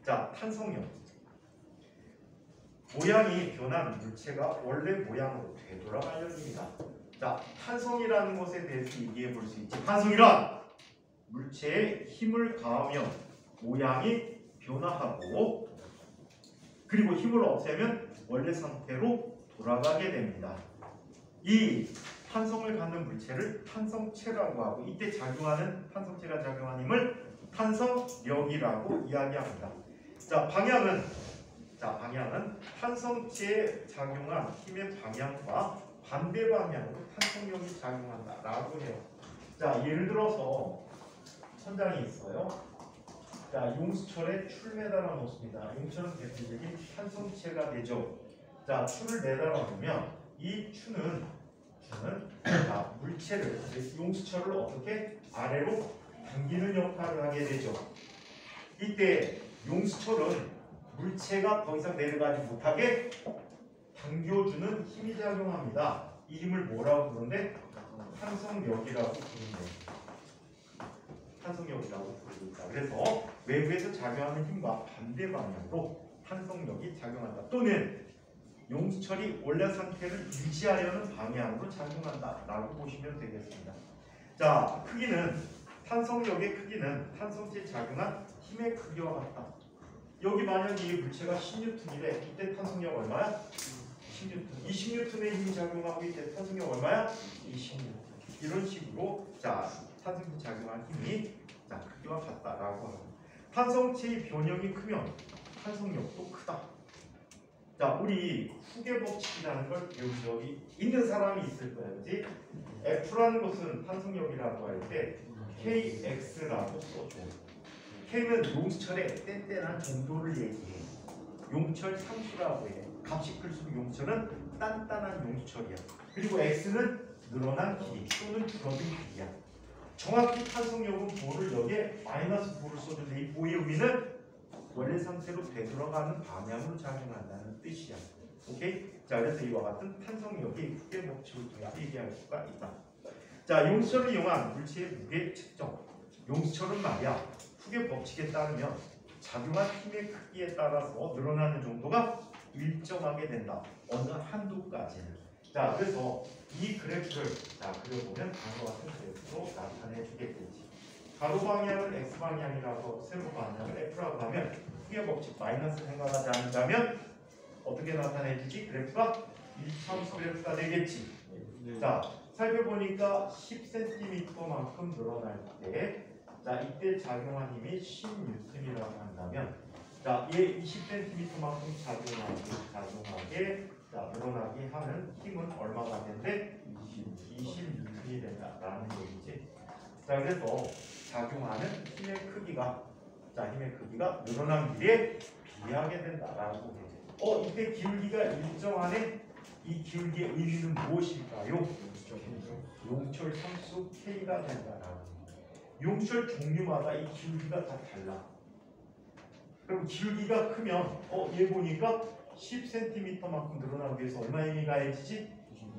자, 탄성력. 모양이 변한 물체가 원래 모양으로 되돌아가는 일입니다. 자, 탄성이라는 것에 대해서 얘기해 볼 수 있지. 탄성이란 물체에 힘을 가하면 모양이 변화하고 그리고 힘을 없애면 원래 상태로 돌아가게 됩니다. 이 탄성을 갖는 물체를 탄성체라고 하고 이때 작용하는 탄성체가 작용하는 힘을 탄성력이라고 이야기합니다. 자, 방향은 탄성체에 작용한 힘의 방향과 반대 방향으로 탄성력이 작용한다라고 해요. 자, 예를 들어서 천장이 있어요. 자, 용수철에 출 매달아 놓습니다. 용수철은 대표적인 탄성체가 되죠. 자, 출을 매달아 놓으면 이 추는 자, 물체를 용수철을 어떻게 아래로 당기는 역할을 하게 되죠. 이때 용수철은 물체가 더 이상 내려가지 못하게 당겨주는 힘이 작용합니다. 이 힘을 뭐라고 부르는데? 탄성력이라고 부르는데. 탄성력이라고 부르고 있다. 그래서 외부에서 작용하는 힘과 반대 방향으로 탄성력이 작용한다. 또는 용철이 원래 상태를 유지하려는 방향으로 작용한다라고 보시면 되겠습니다. 자, 크기는 탄성력의 크기는 탄성체에 작용한 힘의 크기와 같다. 여기 만약 이 물체가 10N이래. 이때 탄성력 얼마야? 10N. 20N의 힘이 작용하고 이때 탄성력 얼마야? 20N. 이런 식으로 자 탄성체에 작용한 힘이 자 크기와 같다라고 합니다. 탄성체의 변형이 크면 탄성력도 크다. 자, 우리 후계 법칙이라는 걸 배운 적이 있는 사람이 있을 거예요, 그렇지? F라는 것은 탄성력이라고 할 때 KX라고 써줘. K는 용철의 뗀뗀한 정도를 얘기해. 용철 상수라고 해. 값이 클수록 용철은 단단한 용철이야. 그리고 X는 늘어난 길이 또는 줄어든 길이야. 정확히 탄성력은 보를 여기에 마이너스 보를 써준데 이 보의 의미는 원래 상태로 되돌아가는 방향으로 작용한다는 뜻이야. 오케이? 자, 그래서 이와 같은 탄성력이 후계 법칙을 통해서 얘기할 수가 있다. 자, 용철을 이용한 물체의 무게 측정. 용철은 말이야, 후계 법칙에 따르면 작용한 힘의 크기에 따라서 늘어나는 정도가 일정하게 된다. 어느 한도까지는. 자, 그래서 이 그래프를 자 그려보면 다음과 같은 그래프로 나타내 주겠지. 가로 방향을 x 방향이라고 세로 방향을 f라고 하면 후계 법칙 마이너스 생각하지 않는다면 어떻게 나타내주지? 그래프가 1차함수 그래프가 되겠지. 자, 살펴보니까 10cm만큼 늘어날 때, 자 이때 작용한 힘이 10N이라고 한다면, 자 얘 20cm만큼 작용하게 자 늘어나게 하는 힘은 얼마가 된대? 20N이 된다라는 얘기지. 자, 그래서 작용하는 힘의 크기가 늘어난 길에 비례하게 된다라고 되죠. 이때 기울기가 일정하네. 이 기울기의 의미는 무엇일까요? 용철 상수 K가 된다라고. 용철 종류마다 이 기울기가 다 달라. 그럼 기울기가 크면 얘 보니까 10cm만큼 늘어나기 위해서 얼마 힘이 가해지지?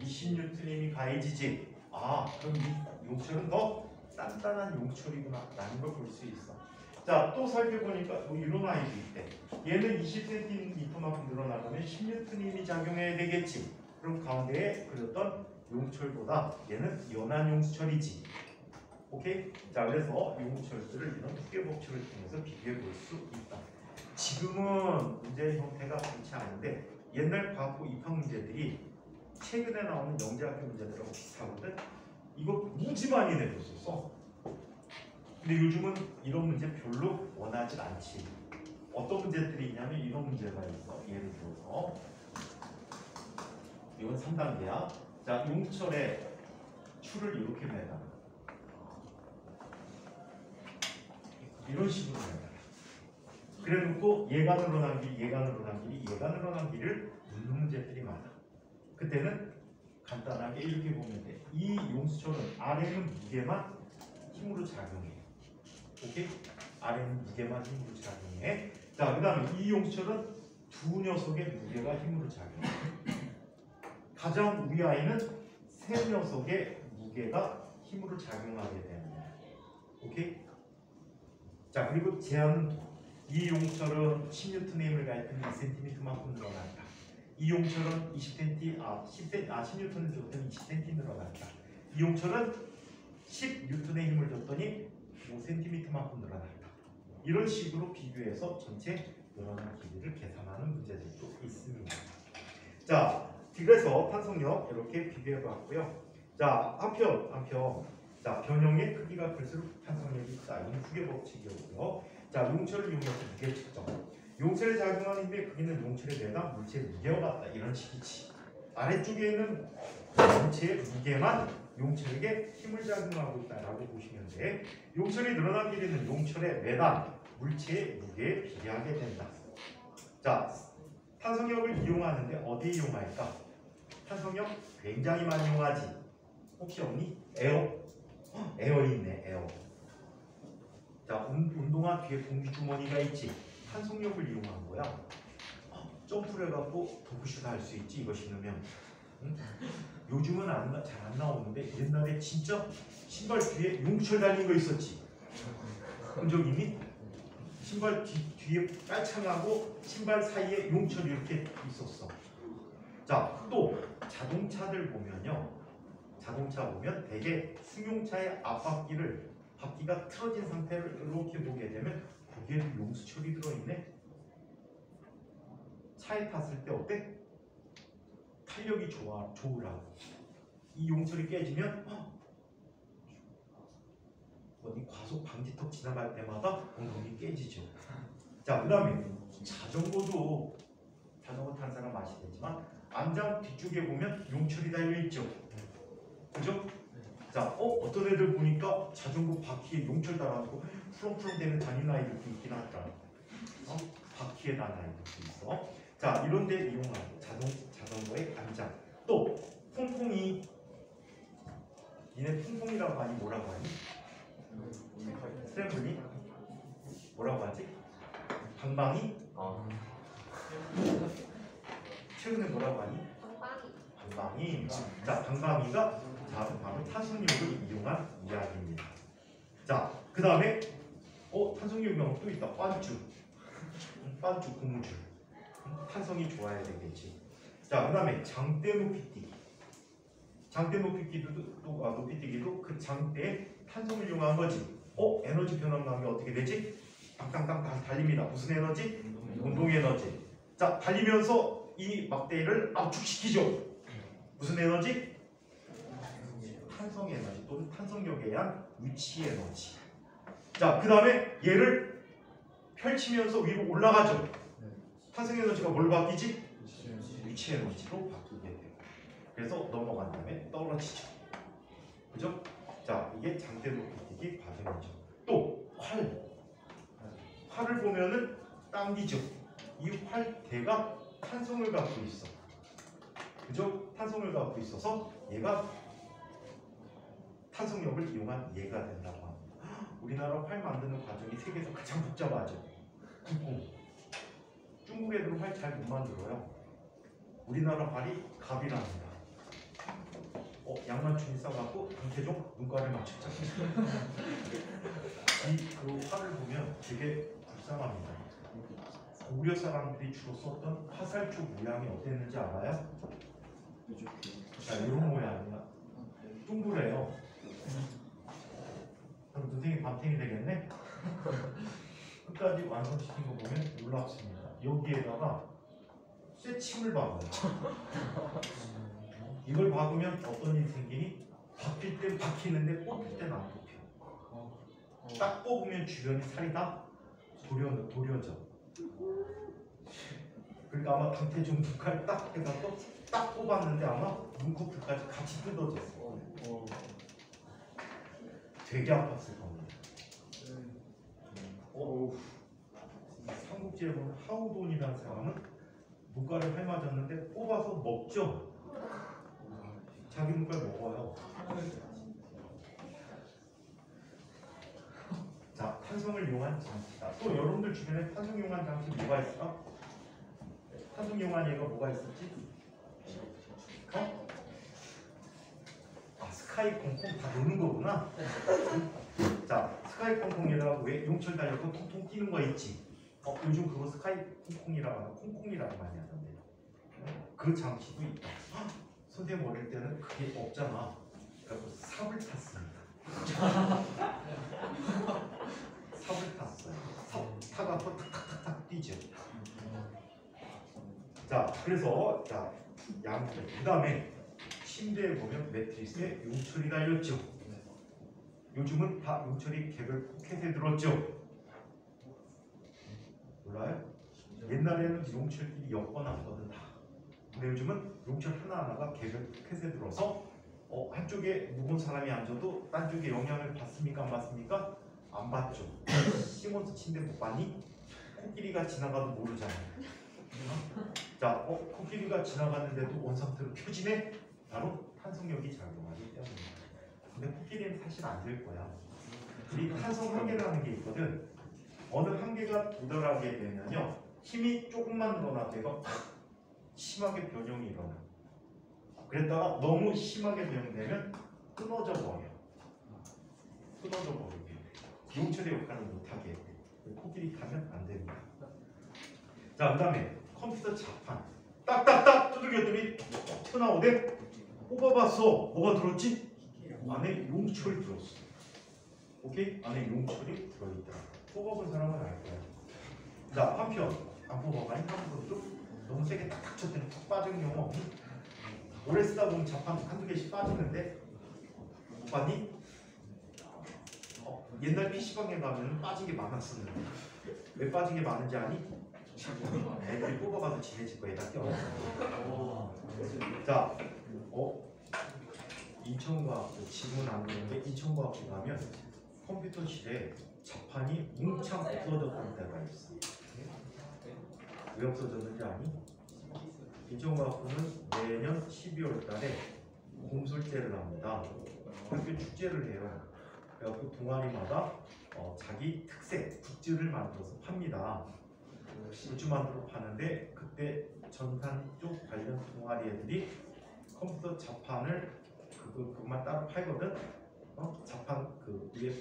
20N 힘이 가해지지. 그럼 이 용철은 더 단단한 용철이구나 라는 걸 볼 수 있어. 자, 또 살펴보니까 이런 아이도 있대. 얘는 20cm만큼 늘어나려면 10N 힘이 작용해야 되겠지. 그럼 가운데에 그렸던 용철보다 얘는 연한 용철이지. 오케이? 자, 그래서 용철들을 이런 후계 법칙을 통해서 비교해 볼 수 있다. 지금은 문제 형태가 그렇지 않은데 옛날 과학부 입학 문제들이 최근에 나오는 영재학교 문제들하고 비슷하거든. 이거 무지 많이 내줬었어. 근데 요즘은 이런 문제 별로 원하지 않지. 어떤 문제들이 있냐면 이런 문제가 있어. 예를 들어서 이건 3단계야. 자, 용철의 추를 이렇게 매다. 이런 식으로 매다. 그래 놓고 얘가 늘어난 길을 묻는 문제들이 많아. 그때는 간단하게 이렇게 보면 돼. 이 용수철은 아래는 무게만 힘으로 작용해. 오케이? 아래는 무게만 힘으로 작용해. 자, 그 다음에 이 용수철은 두 녀석의 무게가 힘으로 작용해. 가장 위아래는 세 녀석의 무게가 힘으로 작용하게 되는 거야. 오케이? 자, 그리고 제한도. 이 용철은 10N의 힘을 가했더니 2cm만큼 늘어난다. 이 용철은 10N을 줬더니 20cm 늘어난다. 이 용철은 10N의 힘을 줬더니 5cm만큼 늘어난다. 이런 식으로 비교해서 전체 늘어난 길이를 계산하는 문제들도 있습니다. 자, 그래서 탄성력 이렇게 비교해 봤고요. 자, 한편 자, 변형의 크기가 클수록 탄성력이 크다. 이건 후계 법칙이었고요. 자, 용철을 이용해서 무게 측정. 용철에 작용하는 힘의 크기는 용철에 대한 물체의 무게와 같다. 이런 식이지. 아래쪽에 있는 물체의 무게만 용철에게 힘을 작용하고 있다라고 보시면 돼. 용철이 늘어난 길이는 용철에 매단 물체의 무게에 비례하게 된다. 자, 탄성력을 이용하는데 어디에 이용할까? 탄성력 굉장히 많이 이용하지. 혹시 없니? 에어 있네. 에어. 자, 운동화 뒤에 공기주머니가 있지. 탄성력을 이용한 거야. 점프를 해갖고 도구슛 할 수 있지. 이거 신으면. 응? 요즘은 잘 안 나오는데 옛날에 진짜 신발 뒤에 용철 달린 거 있었지. 본 적 있니? 신발 뒤에 깔창하고 신발 사이에 용철이 이렇게 있었어. 자, 또 자동차들 보면요. 자동차 보면 대개 승용차의 앞바퀴를 바퀴가 틀어진 상태를 이렇게 보게 되면 거기에도 용수철이 들어있네. 차에 탔을 때 어때? 탄력이 좋으라고. 이 용철이 깨지면 어디 과속 방지턱 지나갈 때마다 엉덩이 깨지죠. 자, 그 다음에 자전거도 자전거 탄 사람 아시겠지만 안장 뒤쪽에 보면 용철이 달려있죠. 그죠? 자, 어떤 애들 보니까 자전거 바퀴에 용철 달아놓고 풀렁풀렁 되는 다니는 아이들도 있긴 하더라. 바퀴에 다는 아이들도 있어. 자, 이런 데 이용하는 자전거의 안장. 또 퐁퐁이, 니네 퐁퐁이라고 하니 뭐라고 하니? 트램블린? 뭐라고 하지? 방방이? 최근에 뭐라고 하니? 방방이. 자, 방방이가 바로 탄성력을 이용한 이야기입니다. 자, 그 다음에 탄성력 명은 또 있다. 반죽, 고무줄. 탄성이 좋아야 되겠지. 자, 그 다음에 장대 높이뛰기. 장대 높이뛰기도 그 장대에 탄성을 이용한 거지. 에너지 변화감이 어떻게 되지? 땅땅땅 달립니다. 무슨 에너지? 운동 에너지. 자, 달리면서 이 막대를 압축시키죠. 무슨 에너지? 탄성 에너지 또는 탄성력에 의한 위치 에너지. 자, 그 다음에 얘를 펼치면서 위로 올라가죠. 탄성 에너지가 뭘 바뀌지? 위치 에너지로 바뀌게 돼요. 그래서 넘어간 다음에 떨어지죠. 그죠? 자, 이게 장대 높이뛰기 과정이죠. 또 활을 보면은 당기죠. 이 활대가 탄성을 갖고 있어. 그죠? 탄성을 갖고 있어서 얘가 탄성력을 이용한 얘가 된다고 합니다. 우리나라 활 만드는 과정이 세계에서 가장 복잡하죠. 중국 애들은 활 잘 못 만들어요. 우리나라 활이 갑이랍니다. 양만춘이 싸갖고 강태종 눈가를 맞췄잖아. 그 활을 보면 되게 불쌍합니다. 고구려 사람들이 주로 썼던 화살표 모양이 어땠는지 알아요? 자, 이런 모양이야. 둥그래요. 그럼 선생님 밤탱이 되겠네? 끝까지 완성시킨 거 보면 놀랍습니다. 여기에다가 쇠침을 박아요. 이걸 박으면 어떤 일이 생기니? 박힐 땐 박히는데 뽑힐 땐 안 뽑혀. 딱 뽑으면 주변이 살이 다 도려져. 그러니까 아마 강태종 눈깔 딱 해갖고 딱 뽑았는데 아마 눈코뜰까지 같이 뜯어졌어. 되게 아팠을 겁니다. 삼국지에 보면 하우돈이라는 사람은 눈깔을 핥아졌는데 뽑아서 먹죠. 자기 눈깔 먹어요. 자, 탄성을 이용한 장치다. 또 여러분들 주변에 탄성 이용한 장치 뭐가 있을까? 탄성 이용한 얘가 뭐가 있었지? 스카이 콩콩 다 노는 거구나. 자, 스카이 콩콩에다가 왜 용철 달려서 통통 뛰는 거 있지? 요즘 그거 스카이 콩콩이라고 하나 콩콩이라고 많이 하던데. 그 장치도 있다. 선생님 어릴 때는 그게 없잖아. 그래서 삽을 탔습니다. 삽을 탔어요. 삽 타갖고 탁탁탁탁 뛰죠. 자, 그래서 양쪽. 그 다음에 침대에 보면 매트리스에 용철이 달렸죠. 요즘은 다 용철이 개별 포켓에 들었죠. 몰라요? 옛날에는 용철끼리 엮어놨거든 다. 근데 요즘은 용철 하나하나가 개별 포켓에 들어서 한쪽에 무거운 사람이 앉아도 딴 쪽에 영향을 받습니까? 안 받습니까? 안 받죠. 시몬스 침대 못 봤니? 코끼리가 지나가도 모르잖아요. 자, 코끼리가 지나가는데도 원상태로 펴지네? 바로 탄성력이 작용하기 때문입니다. 근데 코끼리는 사실 안 될 거야. 이 탄성 한계라는 게 있거든. 어느 한계가 도달하게 되면요, 힘이 조금만 늘어나도 얘가 심하게 변형이 일어나. 그랬다가 너무 심하게 변형되면 끊어져 버려. 용철의 역할을 못하게 해. 코끼리 타면 안 됩니다. 자, 그 다음에 컴퓨터 자판. 딱딱딱 두들겼더니 튀어나오대. 뽑아봤어. 뭐가 들었지? 안에 용철이 들었어. 오케이? 안에 용철이 들어있다. 뽑아본 사람은 알 거야. 자, 한편 안 뽑아봐니? 한 번도 너무 세게 딱딱 쳤더니 툭 빠진 경우 없니? 오래 쓰다 보면 자판 한두 개씩 빠지는데 못 봤니? 옛날 PC방에 가면 빠진 게 많았었는데 왜 빠진 게 많은지 아니? 애들이 뽑아봐서 지네집 거에다 껴. 자, 인천과학부 지문 안 되는데 인천과학부 가면 컴퓨터실에 자판이 뭉창 없어졌던 때가 있어. 왜 없어졌는지 아니? 인천과학부는 매년 12월 달에 곰술제를 합니다. 그렇게 축제를 해요. 그래갖고 동아리마다 자기 특색 굿즈를 만들어서 팝니다. 굿즈 만들어 파는데 그때 전산 쪽 관련 동아리 애들이 컴퓨터 자판을 그것만 따로 팔거든. 자판 그 위에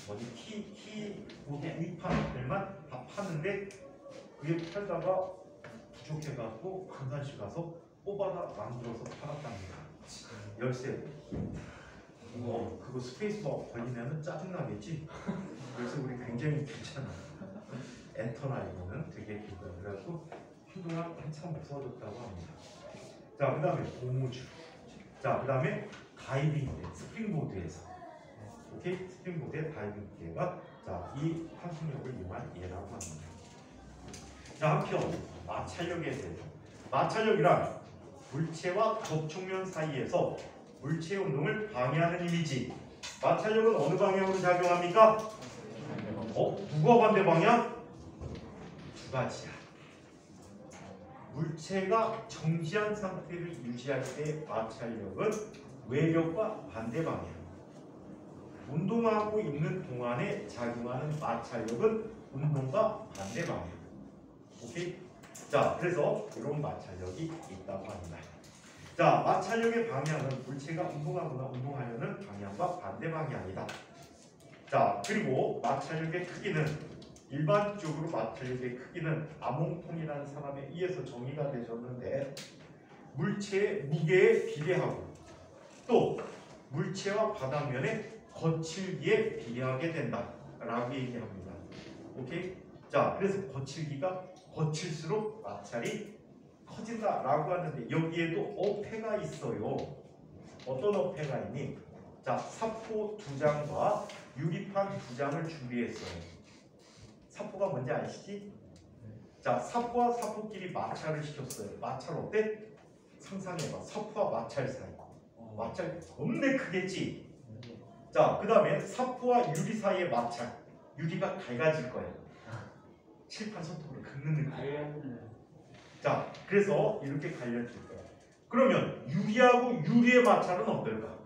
뭐지 키보드 위판들만 다 파는데 그게 팔다가 부족해갖고 강산시 가서 뽑아다 만들어서 팔았답니다. 열쇠. 그거 스페이스바 걸리면은 짜증나겠지? 그래서 우리 굉장히 괜찮아. 엔터나 이거는 되게 길거야. 그래갖고 한동안 한참 없어졌다고 합니다. 자, 그 다음에 고무줄. 자, 그 다음에 다이빙 스프링보드에서. 오케이? 스프링보드의 다이빙 기계가 자, 이 항속력을 이용한 예라고 합니다. 자, 한편 마찰력에 대해서. 마찰력이란 물체와 접촉면 사이에서 물체의 운동을 방해하는 이미지. 마찰력은 어느 방향으로 작용합니까? 누가 반대 방향? 두 가지야. 물체가 정지한 상태를 유지할 때 마찰력은 외벽과 반대 방향. 운동하고 있는 동안에 작용하는 마찰력은 운동과 반대 방향. 오케이? 자, 그래서 이런 마찰력이 있다고 합니다. 자, 마찰력의 방향은 물체가 운동하거나 운동하려는 방향과 반대 방향이다. 자, 그리고 마찰력의 크기는 일반적으로 마찰력의 크기는 아몽톤이라는 사람에 의해서 정의가 되셨는데 물체의 무게에 비례하고 또 물체와 바닥면의 거칠기에 비례하게 된다라고 얘기합니다. 오케이? 자, 그래서 거칠기가 거칠수록 마찰이 커진다라고 하는데 여기에도 어폐가 있어요. 어떤 어폐가 있니? 자, 사포 2장과 유리판 2장을 준비했어요. 사포가 뭔지 아시지? 자, 사포와 사포끼리 마찰을 시켰어요. 마찰 어때? 상상해봐. 사포와 마찰 사이. 마찰 겁내 크겠지? 자, 그 다음에 사포와 유리 사이의 마찰. 유리가 갈가질 거예요. 칠판 손톱으로 긁는 느낌. 자, 그래서 이렇게 갈려질 거야. 그러면 유리하고 유리의 마찰은 어떨까?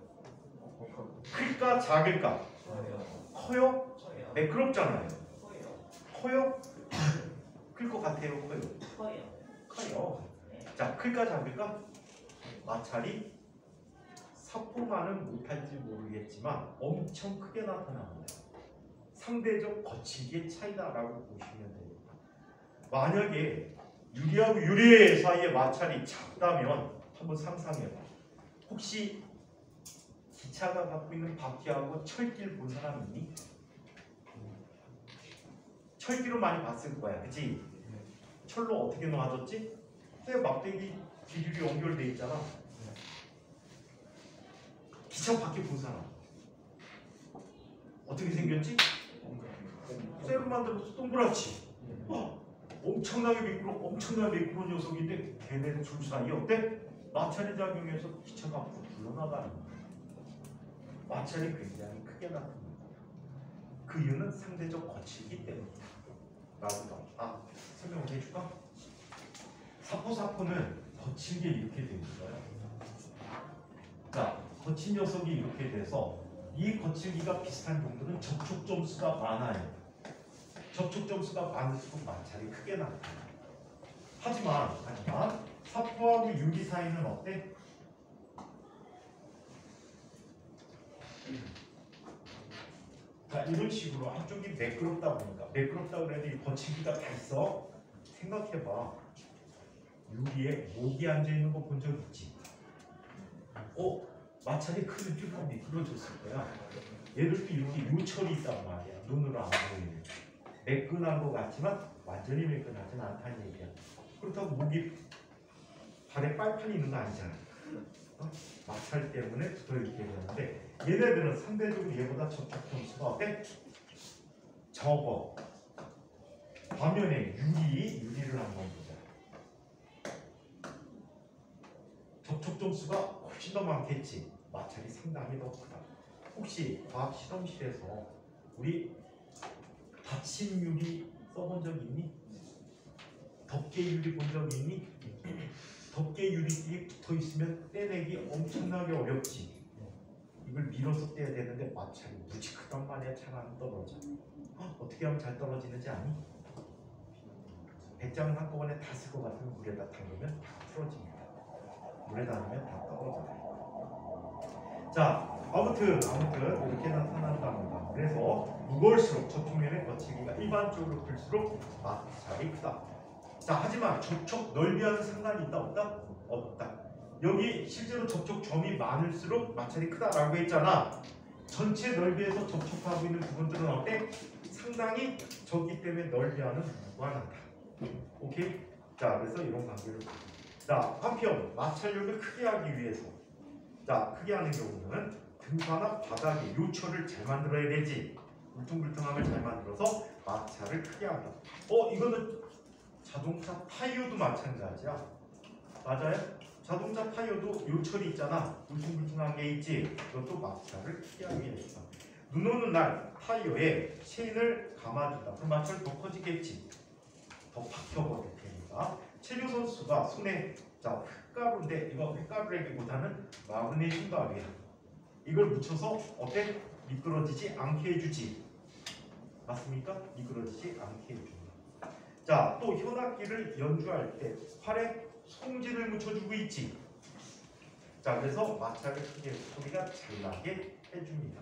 클까 작을까? 커요? 매끄럽잖아요. 커요? 클 것 같아요? 커요? 커요. 자, 클까 작을까? 마찰이 사포만은 못할지 모르겠지만 엄청 크게 나타납니다. 상대적 거칠기의 차이다라고 보시면 됩니다. 만약에 유리하고 유리 사이의 마찰이 작다면 한번 상상해봐. 혹시 기차가 갖고 있는 바퀴하고 철길 본 사람 있니? 철기로 많이 봤을 거야, 그치? 철로 어떻게 놔뒀지? 쇠 막대기 기줄이 연결돼 있잖아. 기차 바퀴 본 사람 어떻게 생겼지? 쇠로 만들어서 동그랗지. 엄청나게 미끄러운 녀석인데 걔네 줄 사이에 어때? 마찰이 작용해서 기차가 앞으로 굴러나가는 거야. 마찰이 굉장히 크게 나타납니다. 그 이유는 상대적 거칠기 때문이다. 라고 설명을 해줄까? 사포는 거칠게 이렇게 되어 있어요. 자, 거친 녀석이 이렇게 돼서 이 거칠기가 비슷한 정도는 접촉 점수가 많아요. 접촉 점수가 많을수록 마찰이 크게 나타나요. 하지만 사포하고 유리 사이는 어때? 자, 이런 식으로 한쪽이 매끄럽다 보니까 매끄럽다 그래도 이 거칠기가 다 있어. 생각해봐. 유리에 목이 앉아있는 거 본 적 있지? 마찰이 크면 쭉 미끄러졌을 거야. 얘들도 이렇게 요철이 있단 말이야. 눈으로 안 보이는. 매끈한 것 같지만 완전히 매끈하진 않다는 얘기야. 그렇다고 목이 발에 빨판이 있는 거 아니잖아. 마찰 때문에 붙어있게 되는데 얘네들은 상대적으로 얘보다 접촉 점수가 어때? 적어. 반면에 유리를 한번 보자. 접촉 점수가 훨씬 더 많겠지. 마찰이 상당히 더 크다. 혹시 과학 실험실에서 우리 닫힌 유리 써본 적 있니? 덮개 유리 본 적 있니? 덮개 유리끼리 붙어 있으면 떼내기 엄청나게 어렵지. 이걸 밀어서 떼야 되는데 마찰이 무지 크단 말이야. 잘 안 떨어져. 어떻게 하면 잘 떨어지는지 아니? 배짱을 한꺼번에 다 쓸 것 같으면 물에다 담그면 다 풀어집니다. 물에다 넣으면 다 떨어져요. 자, 아무튼 이렇게 나타난답니다. 그래서 무거울수록 접촉면의 거치기가 일반적으로 클수록 마찰이 크다. 자, 하지만 접촉 넓이와는 상관이 있다 없다? 없다. 여기 실제로 접촉점이 많을수록 마찰이 크다라고 했잖아. 전체 넓이에서 접촉하고 있는 부분들은 어때? 상당히 적기 때문에 넓이와는 무관하다. 오케이? 자, 그래서 이런 관계를. 자, 한편 마찰력을 크게 하기 위해서, 자, 크게 하는 경우는 등파나 바닥에 요철을 잘 만들어야 되지. 울퉁불퉁함을 잘 만들어서 마찰을 크게 한다. 이거는 자동차 타이어도 마찬가지야. 맞아요? 자동차 타이어도 요철이 있잖아. 울퉁불퉁한 게 있지. 그것도 마찰을 크게 하기 위해서. 눈 오는 날 타이어에 체인을 감아준다. 그럼 마찰이 더 커지겠지. 더 박혀버릴 테니까. 체류 선수가 손에, 자, 흙가루인데 이거 흙가루라기보다는 마그네슘 가루야. 이걸 묻혀서 어때? 미끄러지지 않게 해주지. 맞습니까? 미끄러지지 않게 해줍니다. 자, 또 현악기를 연주할 때 팔에 송진을 묻혀주고 있지. 자, 그래서 마찰을 크게 소리가 잘 나게 해줍니다.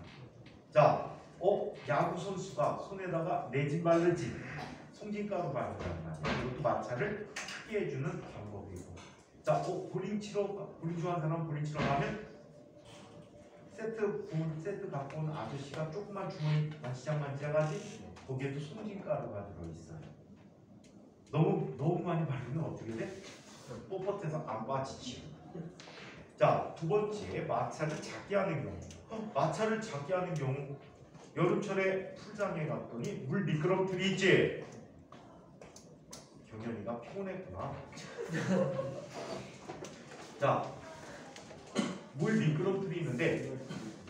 자, 야구 선수가 손에다가 내진 바르지. 송진가루 바른단 말이야. 이것도 마찰을 크게 해주는 방법이고. 자, 볼링 좋아하는 사람 볼링 치러 가면 세트 갖고 온 아저씨가 조그만 주머니 만지작만지작하지. 거기에도 송진가루가 들어있어요. 너무 많이 바르면 어떻게 돼? 뻣뻣해서 안 빠지지. 자, 두 번째, 마찰을 작게 하는 경우. 마찰을 작게 하는 경우, 여름철에 풀장에 갔더니 물 미끄럼틀이 있지. 경연이가 피곤했구나. 자, 물 미끄럼틀이 있는데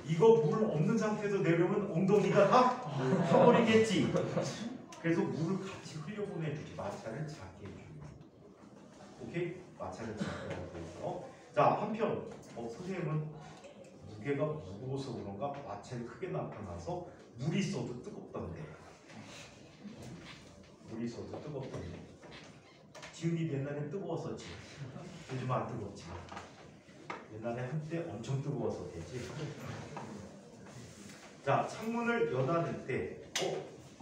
이거 물 없는 상태에서 내려오면 엉덩이가 다 타버리겠지. 그래서 물을 같이 흘려보내주지. 마찰을 작게 해줍니다. 오케이? 마찰을 작게 하기 위해서. 자, 한편 선생님은 무게가 무거워서 그런가 마찰이 크게 나타나서 물이 있어도 뜨겁던데. 물이 있어도 뜨겁던데. 지훈이도 옛날에 뜨거웠었지. 요즘 안 뜨겁지. 옛날에 한때 엄청 뜨거워서 되지. 자, 창문을 여닫을 때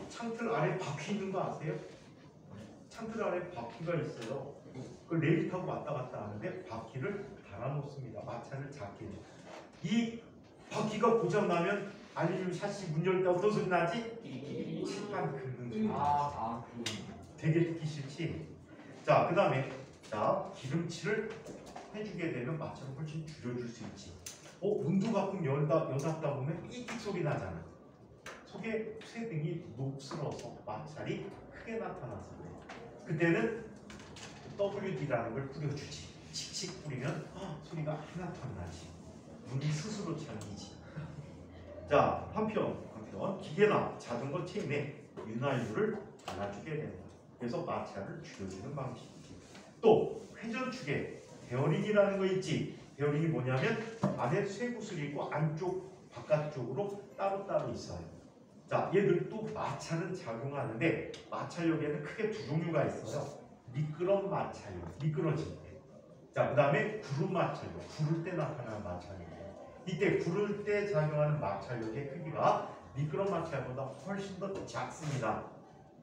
창틀 아래 바퀴 있는 거 아세요? 창틀 아래 바퀴가 있어요. 그걸 레일 타고 왔다 갔다 하는데 바퀴를 달아놓습니다. 마찰을 작게 해줘. 이 바퀴가 고장 나면 알루미늄 샷시 문 열 때 어떤 소리 나지? 칠판 긁는 소리. 되게 듣기 싫지. 자, 그 다음에 기름칠을 해주게 되면 마찰을 훨씬 줄여줄 수 있지. 문도 가끔 여닫다 보면 삐익 소리 나잖아. 속에 쇠등이 녹슬어서 마찰이 크게 나타나서 그래. 그때는 WD라는 걸 뿌려주지. 칙칙 뿌리면 소리가 하나도 안 나지. 문이 스스로 잠기지. 자, 한편 기계나 자전거 체인에 윤활유를 발라주게 된다. 그래서 마찰을 줄여주는 방식이지. 또 회전축에 베어링이라는 거 있지. 베어링이 뭐냐면 안에 쇠구슬이 있고 안쪽 바깥쪽으로 따로따로 있어요. 자, 얘들도 마찰은 작용하는데 마찰력에는 크게 두 종류가 있어요. 미끄럼 마찰력, 미끄러질 때. 자, 그 다음에 구름 마찰력, 구를 때 나타나는 마찰력. 이때 구를 때 작용하는 마찰력의 크기가 미끄럼 마찰보다 훨씬 더 작습니다.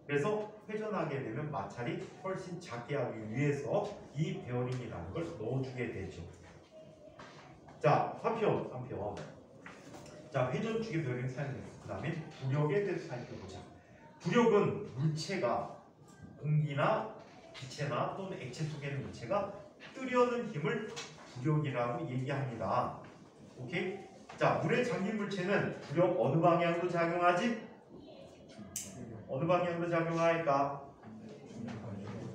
그래서 회전하게 되면 마찰이 훨씬 작게 하기 위해서 이 베어링이라는 걸 넣어주게 되죠. 자, 한편. 자, 회전축의 베어링 사용했어. 그 다음에 부력에 대해서 살펴보자. 부력은 물체가 공기나 기체나 또는 액체 속에 있는 물체가 뜨려는 힘을 부력이라고 얘기합니다. 오케이? 자, 물에 잠긴 물체는 부력 어느 방향으로 작용하지? 어느 방향으로 작용할까?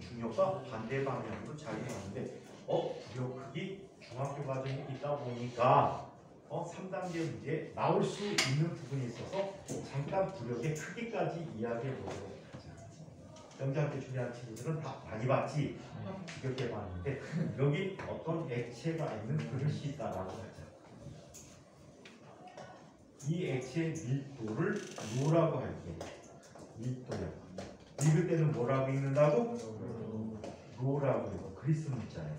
중력과 반대 방향으로 작용하는데 부력 크기 중학교 과정에 있다 보니까 3단계 문제에 나올 수 있는 부분이 있어서 잠깐 부력의 크기까지 이야기해 보도록 하자. 영장학교 준비하는 친구들은 다 많이 봤지? 지겹게 봤는데 여기 어떤 액체가 있는 그릇이 있다라고 하자. 이 액체의 밀도를 뭐라고 할게? 밀도야. 읽을 때는 뭐라고 읽는다고? 로라고 읽어. 그리스 문자예요.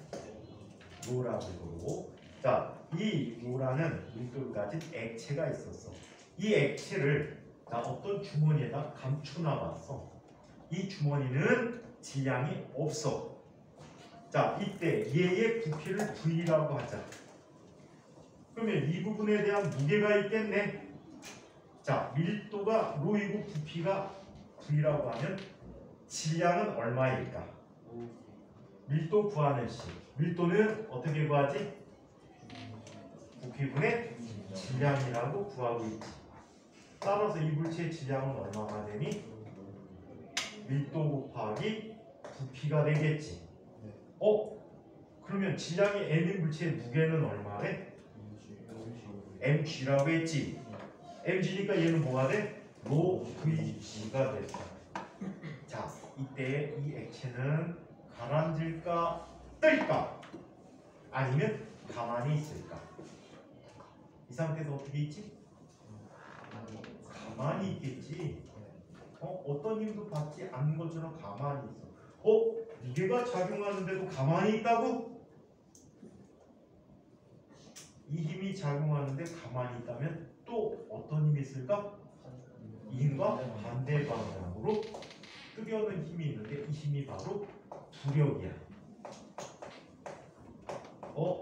로라고 읽고. 자, 이 로라는 밀도를 가진 액체가 있었어. 이 액체를 어떤 주머니에다 감춰놔봤어. 이 주머니는 질량이 없어. 자, 이때 얘의 부피를 V라고 하자. 그러면 이 부분에 대한 무게가 있겠네. 자, 밀도가 로이고 부피가 V라고 하면 질량은 얼마일까? 밀도 구하는 식. 밀도는 어떻게 구하지? 부피분의 질량이라고 구하고 있지. 따라서 이 물체의 질량은 얼마가 되니? 밀도 곱하기 부피가 되겠지. 그러면 질량이 M인 물체의 무게는 얼마래? mg라고 했지. mg니까 얘는 뭐가 돼? 로 vg가 됐어. 자, 이때 이 액체는 가라앉을까 뜰까? 아니면 가만히 있을까? 이 상태에서 어떻게 있지? 가만히 있겠지. 어떤 힘도 받지 않는 것처럼 가만히 있어. 무게가 작용하는데도 가만히 있다고? 이 힘이 작용하는데 가만히 있다면 또 어떤 힘이 있을까? 이 힘과 반대 방향으로 뜨려는 힘이 있는데 이 힘이 바로 부력이야.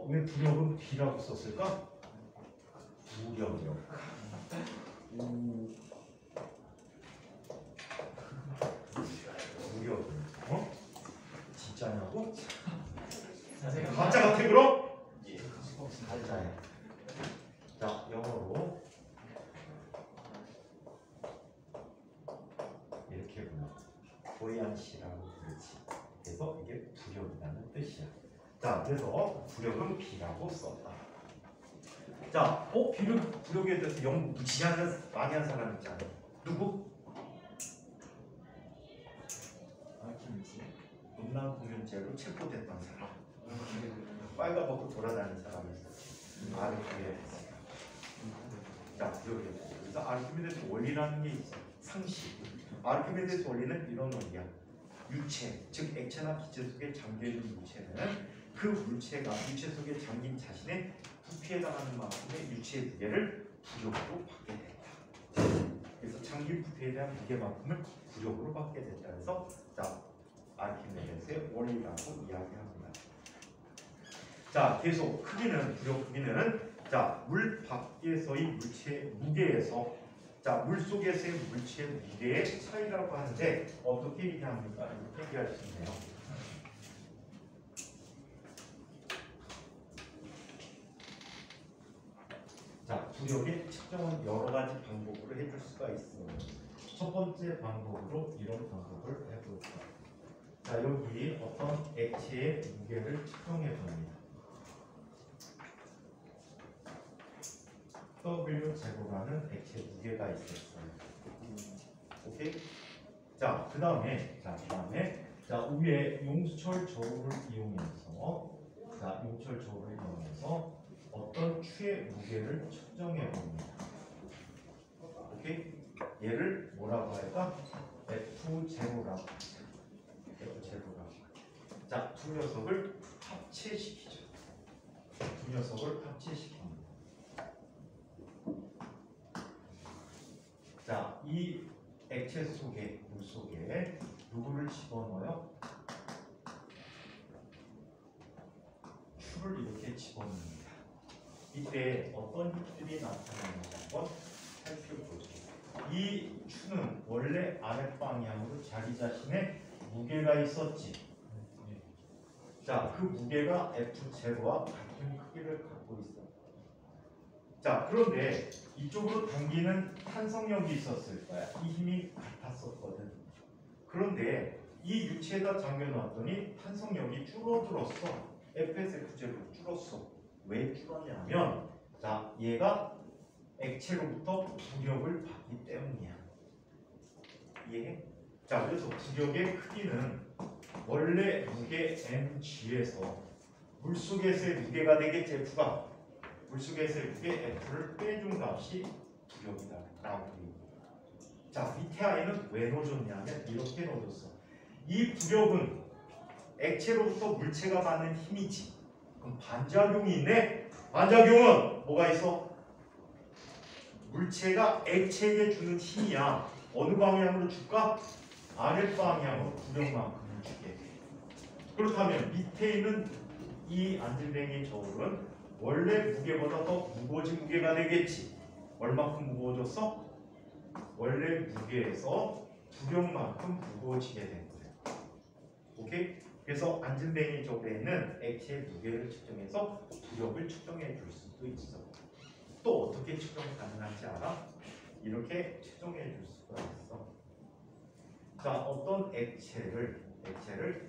왜 부력은 B라고 썼을까? 부력이요. 부력. 진짜냐고? 가짜 같아 그럼? 가짜야. 자, 영어로 이렇게 불러. 보얀시라고 부르지. 그래서 이게 부력이라는 뜻이야. 자, 그래서 부력은 B라고 썼다. 자, 부력에 대해서 연구 많이 한 사람 있잖아. 누구? 음란 공연죄로 체포됐던 사람. 빨가벗고 돌아다니는 사람이었어. 아르키메데스. 자, 부력에 대해서. 그래서 아르키메데스 원리라는 게 있어. 상식. 아르키메데스 원리는 이런 원리야. 유체, 즉 액체나 기체 속에 잠겨있는 물체는 그 물체가 유체 속에 잠긴 자신의 부피에 해당하는 만큼의 유체의 무게를 부력으로 받게 된다. 그래서 잠긴 부피에 대한 무게만큼을 부력으로 받게 된다. 그래서 자, 아르키메데스의 원리라고 이야기합니다. 자, 계속 크기는 부력 크기는 자, 물 밖에서의 물체의 무게에서 자, 물 속에서의 물체의 무게의 차이라고 하는데 어떻게 얘기합니까? 이렇게 얘기할 수 있네요. 자, 부력의 측정은 여러 가지 방법으로 해줄 수가 있어요. 첫 번째 방법으로 이런 방법을 해볼까. 자, 여기 어떤 액체의 무게를 측정해 봅니다. W 제곱라는 액체 무게가 있었어요. 오케이? 자, 그 다음에 자, 위에 용수철 저울을 이용해서 어떤 추의 무게를 측정해 봅니다. 오케이? 얘를 뭐라고 할까? F0라고. 자, 두 녀석을 합체시키죠. 자, 이 액체 속에, 물 속에 누구를 집어넣어요? 추를 이렇게 집어넣습니다. 이때 어떤 힘들이 나타나는지 한번 살펴보죠. 이 추는 원래 아랫방향으로 자기 자신의 무게가 있었지. 자, 그 무게가 F0와 같은 크기를 갖고 있어. 자, 그런데 이쪽으로 당기는 탄성력이 있었을 거야. 이 힘이 같았었거든. 그런데 이 유체에다 잠겨놨더니 탄성력이 줄어들었어. F에서 F0로 줄었어. 왜 줄었냐면, 자, 얘가 액체로부터 부력을 받기 때문이야. 이해해? 자, 그래서 부력의 크기는 원래 무게 mg에서 물속에서의 무게가 되겠지. F가 물속에서의 무게 F를 빼준 값이 부력이다 라고. 자, 밑에 I는 왜 넣어줬냐면 이렇게 넣어줬어. 이 부력은 액체로부터 물체가 받는 힘이지. 그럼 반작용이 있네. 반작용은 뭐가 있어? 물체가 액체에게 주는 힘이야. 어느 방향으로 줄까? 아랫방향으로 부력만큼을 주게 돼. 그렇다면 밑에 있는 이 안질뱅이 저울은 원래 무게보다 더 무거워진 무게가 되겠지. 얼마큼 무거워졌어? 원래 무게에서 부력만큼 무거워지게 된 거야. 오케이? 그래서 안질뱅이 저울에는 액체의 무게를 측정해서 부력을 측정해 줄 수도 있어. 또 어떻게 측정 가능한지 알아? 이렇게 측정해 줄 수가 있어. 자, 어떤 액체를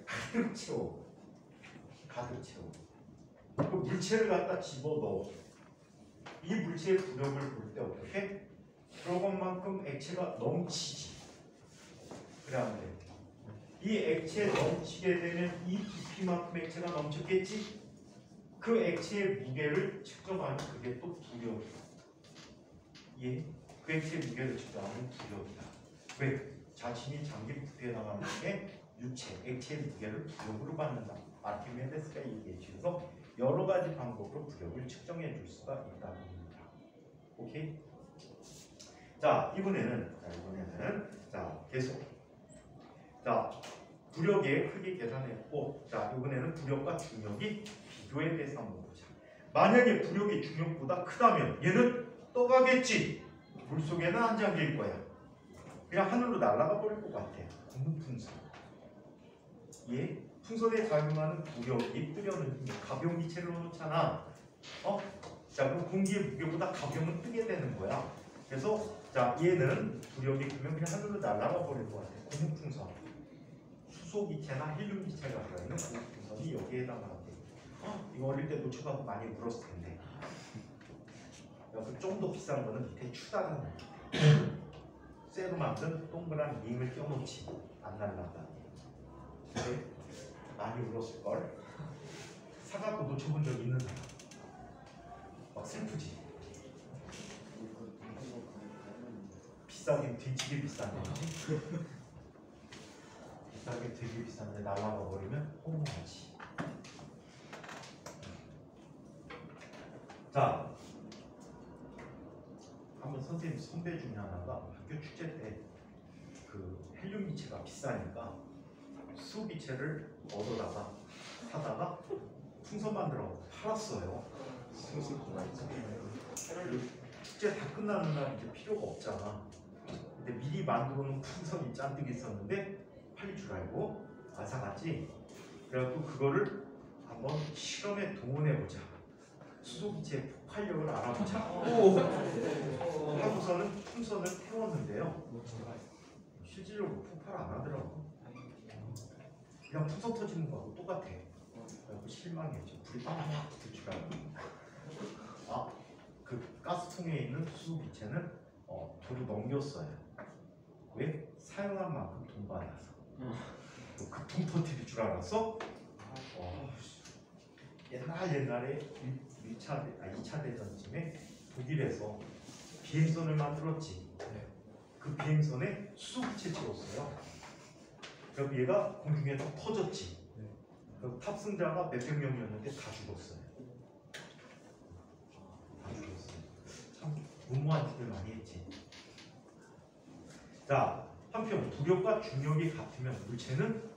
가득 채워. 그 물체를 갖다 집어넣어. 이 물체의 부력을 볼 때 어떻게? 그것만큼 액체가 넘치지. 그래야 돼. 이 액체에 넘치게 되면 이 부피만큼 액체가 넘쳤겠지? 그 액체의 무게를 측정하는 그게 또 부력이야. 예? 그 액체의 무게를 측정하는 부력이다. 왜? 자신이 잠긴 부피에 나가는 게 유체, 액체의 무게를 부력으로 받는다. 아르키메데스가 얘기했지. 그래서 여러 가지 방법으로 부력을 측정해 줄 수가 있다고 합니다. 오케이? 자, 이번에는 계속. 자, 부력의 크기 계산했고, 자, 이번에는 부력과 중력이 비교에 대해서 한번 보자. 만약에 부력이 중력보다 크다면 얘는 떠가겠지. 물속에는 안 잠길 거야. 그냥 하늘로 날아가 버릴 것 같아. 고무 풍선. 예? 풍선에 작용하는 부력이 뜨려는 힘이 가벼운 기체를 놓잖아. 자, 그럼 공기의 무게보다 가벼우면 뜨게 되는 거야. 그래서 자, 얘는 부력이 크면 그냥 하늘로 날아가 버릴 것 같아. 고무 풍선. 수소 기체나 헬륨 기체가 들어있는 고무 풍선이 여기에 해당하는데. 이거 어릴 때 놓쳐가고 많이 울었을 텐데. 좀 더 비싼 거는 밑에 추다가 쇠로 만든 동그란 링을 껴놓지. 안 날라가. 네? 많이 울었을걸? 사갖고 놓쳐본 적 있는 사람. 막 슬프지. 비싸긴 뒤지게 비싼데. 비싸게 되게 비싼데 날라가 버리면 허무하지. 자, 한번 선생님 선배 중에 하나가 학교 축제 때 그 헬륨 기체가 비싸니까 수 기체를 얻어다가 사다가 풍선 만들어 팔았어요. 축제 다 끝나는 날 이제 필요가 없잖아. 근데 미리 만들어 놓은 풍선이 잔뜩 있었는데 팔릴 줄 알고 안 사갔지. 그래갖고 그거를 한번 실험에 동원해 보자. 수소기체의 폭발력을 알아보자. 하고서는 풍선을 태웠는데요. 실질적으로 폭발 안 하더라고. 그냥 풍선 터지는 거하고 똑같아. 그래서 실망했죠. 불이 빡빡 붙을 줄 알고. 그 가스통에 있는 수소기체는 도로 넘겼어요. 왜? 사용한 만큼 돈 받아서. 그 돈 터뜨릴 줄 알았어? 옛날에 2차 대전쯤에 독일에서 비행선을 만들었지. 그 비행선에 수소기체 채웠어요. 그래서 얘가 공중에 다 터졌지. 그 탑승자가 몇백 명이었는데 다 죽었어요. 다 죽었어요. 참 무모한 짓을 많이 했지. 자, 한편 부력과 중력이 같으면 물체는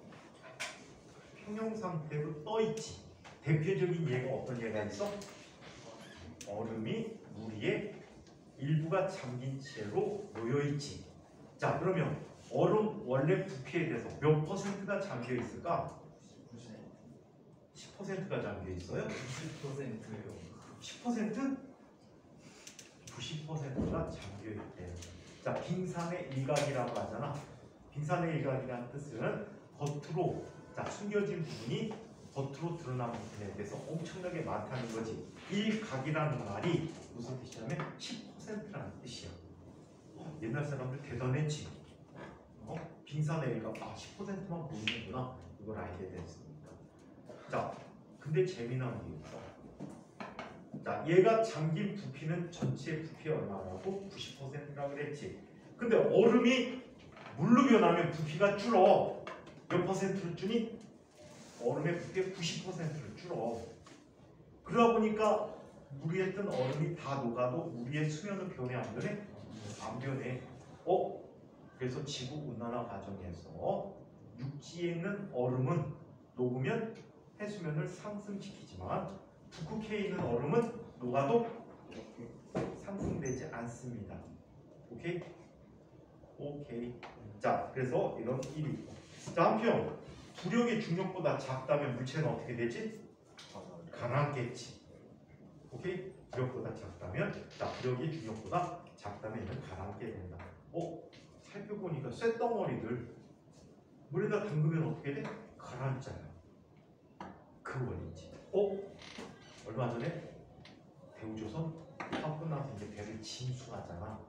평형 상태로 떠 있지. 대표적인 예가 어떤 예가 있어? 얼음이 물 위에 일부가 잠긴 채로 놓여 있지. 자, 그러면 얼음 원래 부피에 대해서 몇 퍼센트가 잠겨 있을까? 10%가 잠겨 있어요? 90%요. 10%? 90%가 잠겨 있대. 자, 빙산의 일각이라고 하잖아. 빙산의 일각이라는 뜻은 겉으로, 자, 숨겨진 부분이 겉으로 드러나는 부분에 대해서 엄청나게 많다는 거지. 일각이라는 말이 무슨 뜻이냐면 10%라는 뜻이야. 옛날 사람들 대단했지. 빙산의 일각, 10%만 보이는구나. 이걸 알게 됐습니다. 자, 근데 재미난 게 있어. 자, 얘가 잠긴 부피는 전체 부피의 얼마라고? 90%라고 그랬지. 근데 얼음이 물로 변하면 부피가 줄어. 몇 퍼센트를 주니? 얼음의 부피의 90%를 줄어. 그러다 보니까 물 위에 뜬 얼음이 다 녹아도 물 위의 수면은 변해 안 변해? 안 변해. 그래서 지구 온난화 과정에서 육지에 있는 얼음은 녹으면 해수면을 상승시키지만 북극해에 있는 얼음은 녹아도 상승되지 않습니다. 오케이? 오케이. 자, 그래서 이런 일이 있고. 자, 한편 부력이 중력보다 작다면 물체는 어떻게 되지? 가라앉겠지. 오케이? 부력보다 작다면, 자, 부력이 중력보다 작다면 얘는 가라앉게 된다. 살펴보니까 쇳덩어리들 물에다 담그면 어떻게 돼? 가라앉아요. 그 원리지. 얼마 전에 대우조선 사업 끝나서 이제 배를 진수하잖아.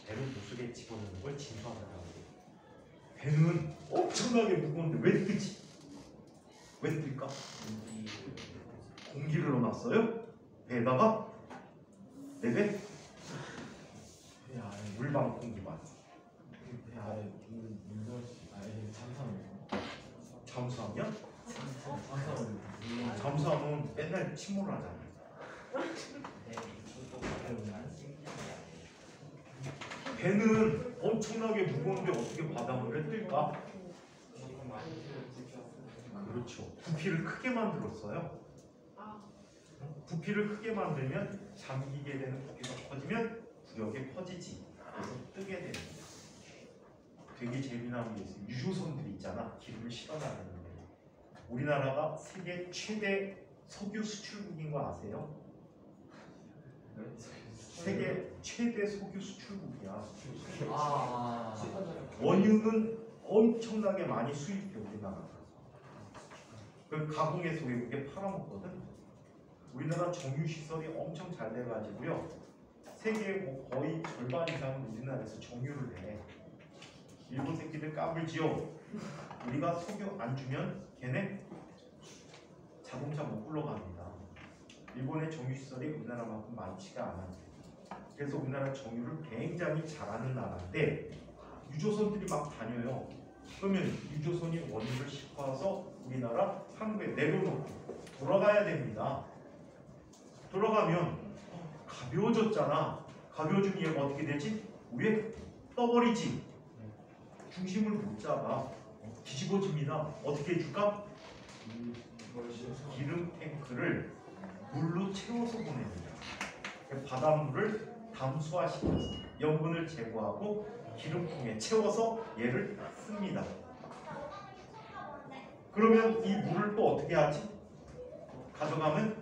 배를 물속에 집어넣는 걸 진수하더라고. 배는 엄청나게 무거운데 왜 뜨지? 왜 뜰까? 공기를 넣어놨어요? 배에다가? 내 배? 물방 공기만. 배 아래 잠수함이야? 잠수함은 잠수함은 맨날 침몰을 하잖아. 배는 엄청나게 무거운데 어떻게 바닷물에 뜰까? 그렇죠. 부피를 크게 만들었어요. 부피를 크게 만들면 잠기게 되는 부피가 커지면 부력이 커지지. 그래서 뜨게 됩니다. 되게 재미난 게 있어요. 유조선들이 있잖아. 기름을 실어나가는데 우리나라가 세계 최대 석유 수출국인 거 아세요? 세계 최대 석유 수출국이야. 원유는 엄청나게 많이 수입해 우리나라가. 그 가공해서 외국에 팔아먹거든. 우리나라 정유 시설이 엄청 잘 돼가지고요. 세계 거의 절반 이상은 우리나라에서 정유를 해. 일본 새끼들 까불지요. 우리가 석유 안 주면 걔네 자동차 못 굴러갑니다. 일본의 정유 시설이 우리나라만큼 많지가 않아요. 그래서 우리나라 정유를 굉장히 잘하는 나라인데 유조선들이 막 다녀요. 그러면 유조선이 원유를 싣고 와서 우리나라 한국에 내려놓고 돌아가야 됩니다. 돌아가면 가벼워졌잖아. 가벼워지면 얘가 어떻게 되지? 위에 떠버리지. 중심을 못 잡아. 뒤집어집니다. 어떻게 해줄까? 기름 탱크를 물로 채워서 보냅니다. 바닷물을 담수화시켜서 염분을 제거하고 기름통에 채워서 얘를 씁니다. 그러면 이 물을 또 어떻게 하지? 가져가면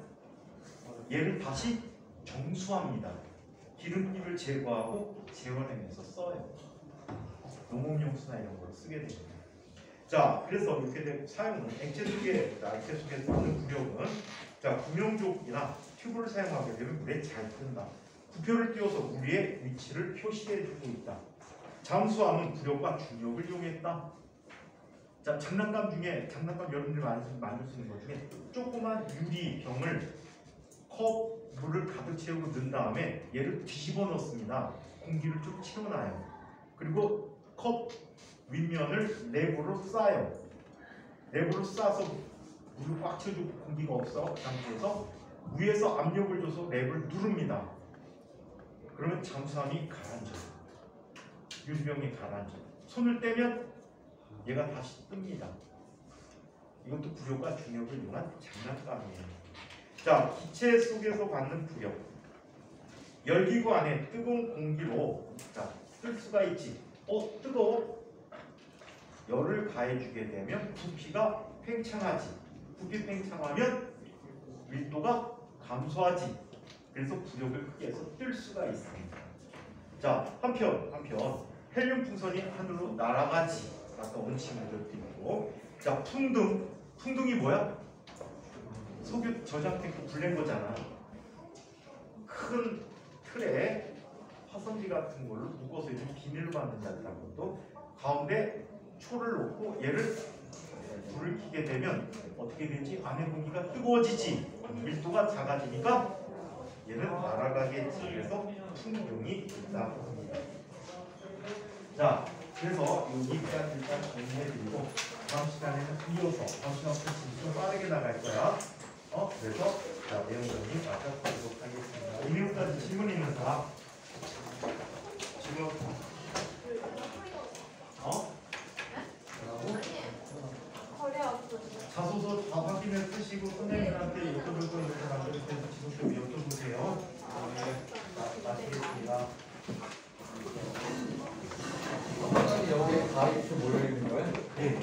얘를 다시 정수합니다. 기름기를 제거하고 재활용해서 써요. 농업용수나 이런 걸 쓰게 됩니다. 자, 그래서 이렇게 된 사용은 액체 속에서 하는 부력은 자, 구명조끼나 튜브를 사용하게 되면 물에 잘 뜬다. 부표를 띄워서 물 위에 위치를 표시해주고 있다. 잠수함은 부력과 중력을 이용했다. 자, 장난감 여러분들이 많이 만들 수 있는 것 중에 조그만 유리병을 물을 가득 채우고 넣은 다음에 얘를 뒤집어 넣습니다. 공기를 좀 채워놔요. 그리고 컵 윗면을 랩으로 싸요. 랩으로 싸서 물을 꽉 채워주고 공기가 없어 그 상태에서 위에서 압력을 줘서 랩을 누릅니다. 그러면 잠수함이 가라앉아요. 유리병이 가라앉아. 손을 떼면 얘가 다시 뜹니다. 이것도 부력과 중력을 이용한 장난감이에요. 자, 기체 속에서 받는 부력. 열기구 안에 뜨거운 공기로 뜰 수가 있지. 뜨거워. 열을 가해주게 되면 부피가 팽창하지. 부피 팽창하면 밀도가 감소하지. 그래서 부력을 크게 해서 뜰 수가 있습니다. 자, 한편 헬륨 풍선이 하늘로 날아가지. 아까 원칙물도 있고. 자, 풍등이 뭐야? 석유 저장 탱크 불낸 거잖아. 큰 틀에 화성지 같은 걸로 묶어서 이렇게 비닐로 만든다는 것도 가운데 초를 놓고 얘를 불을 켜게 되면 어떻게 되지? 안에 공기가 뜨거워지지. 밀도가 작아지니까 얘는 날아가겠지. 그래서 풍등이 있다고 합니다. 자, 그래서 여기까지 일단 정리해드리고 다음 시간에는 이어서 다음 시간부터 좀 빠르게 나갈 거야. 그래서 내용 정리 마쳐보도록 하겠습니다. 이 내용까지 질문 있는 사람? 지금 자소서 다 확인해 쓰시고 선생님한테 여쭤볼 거 있는 사람들 지금 좀 여쭤보세요. 마치겠습니다. 여기 다 이렇게 모여 있는 거예요? 네.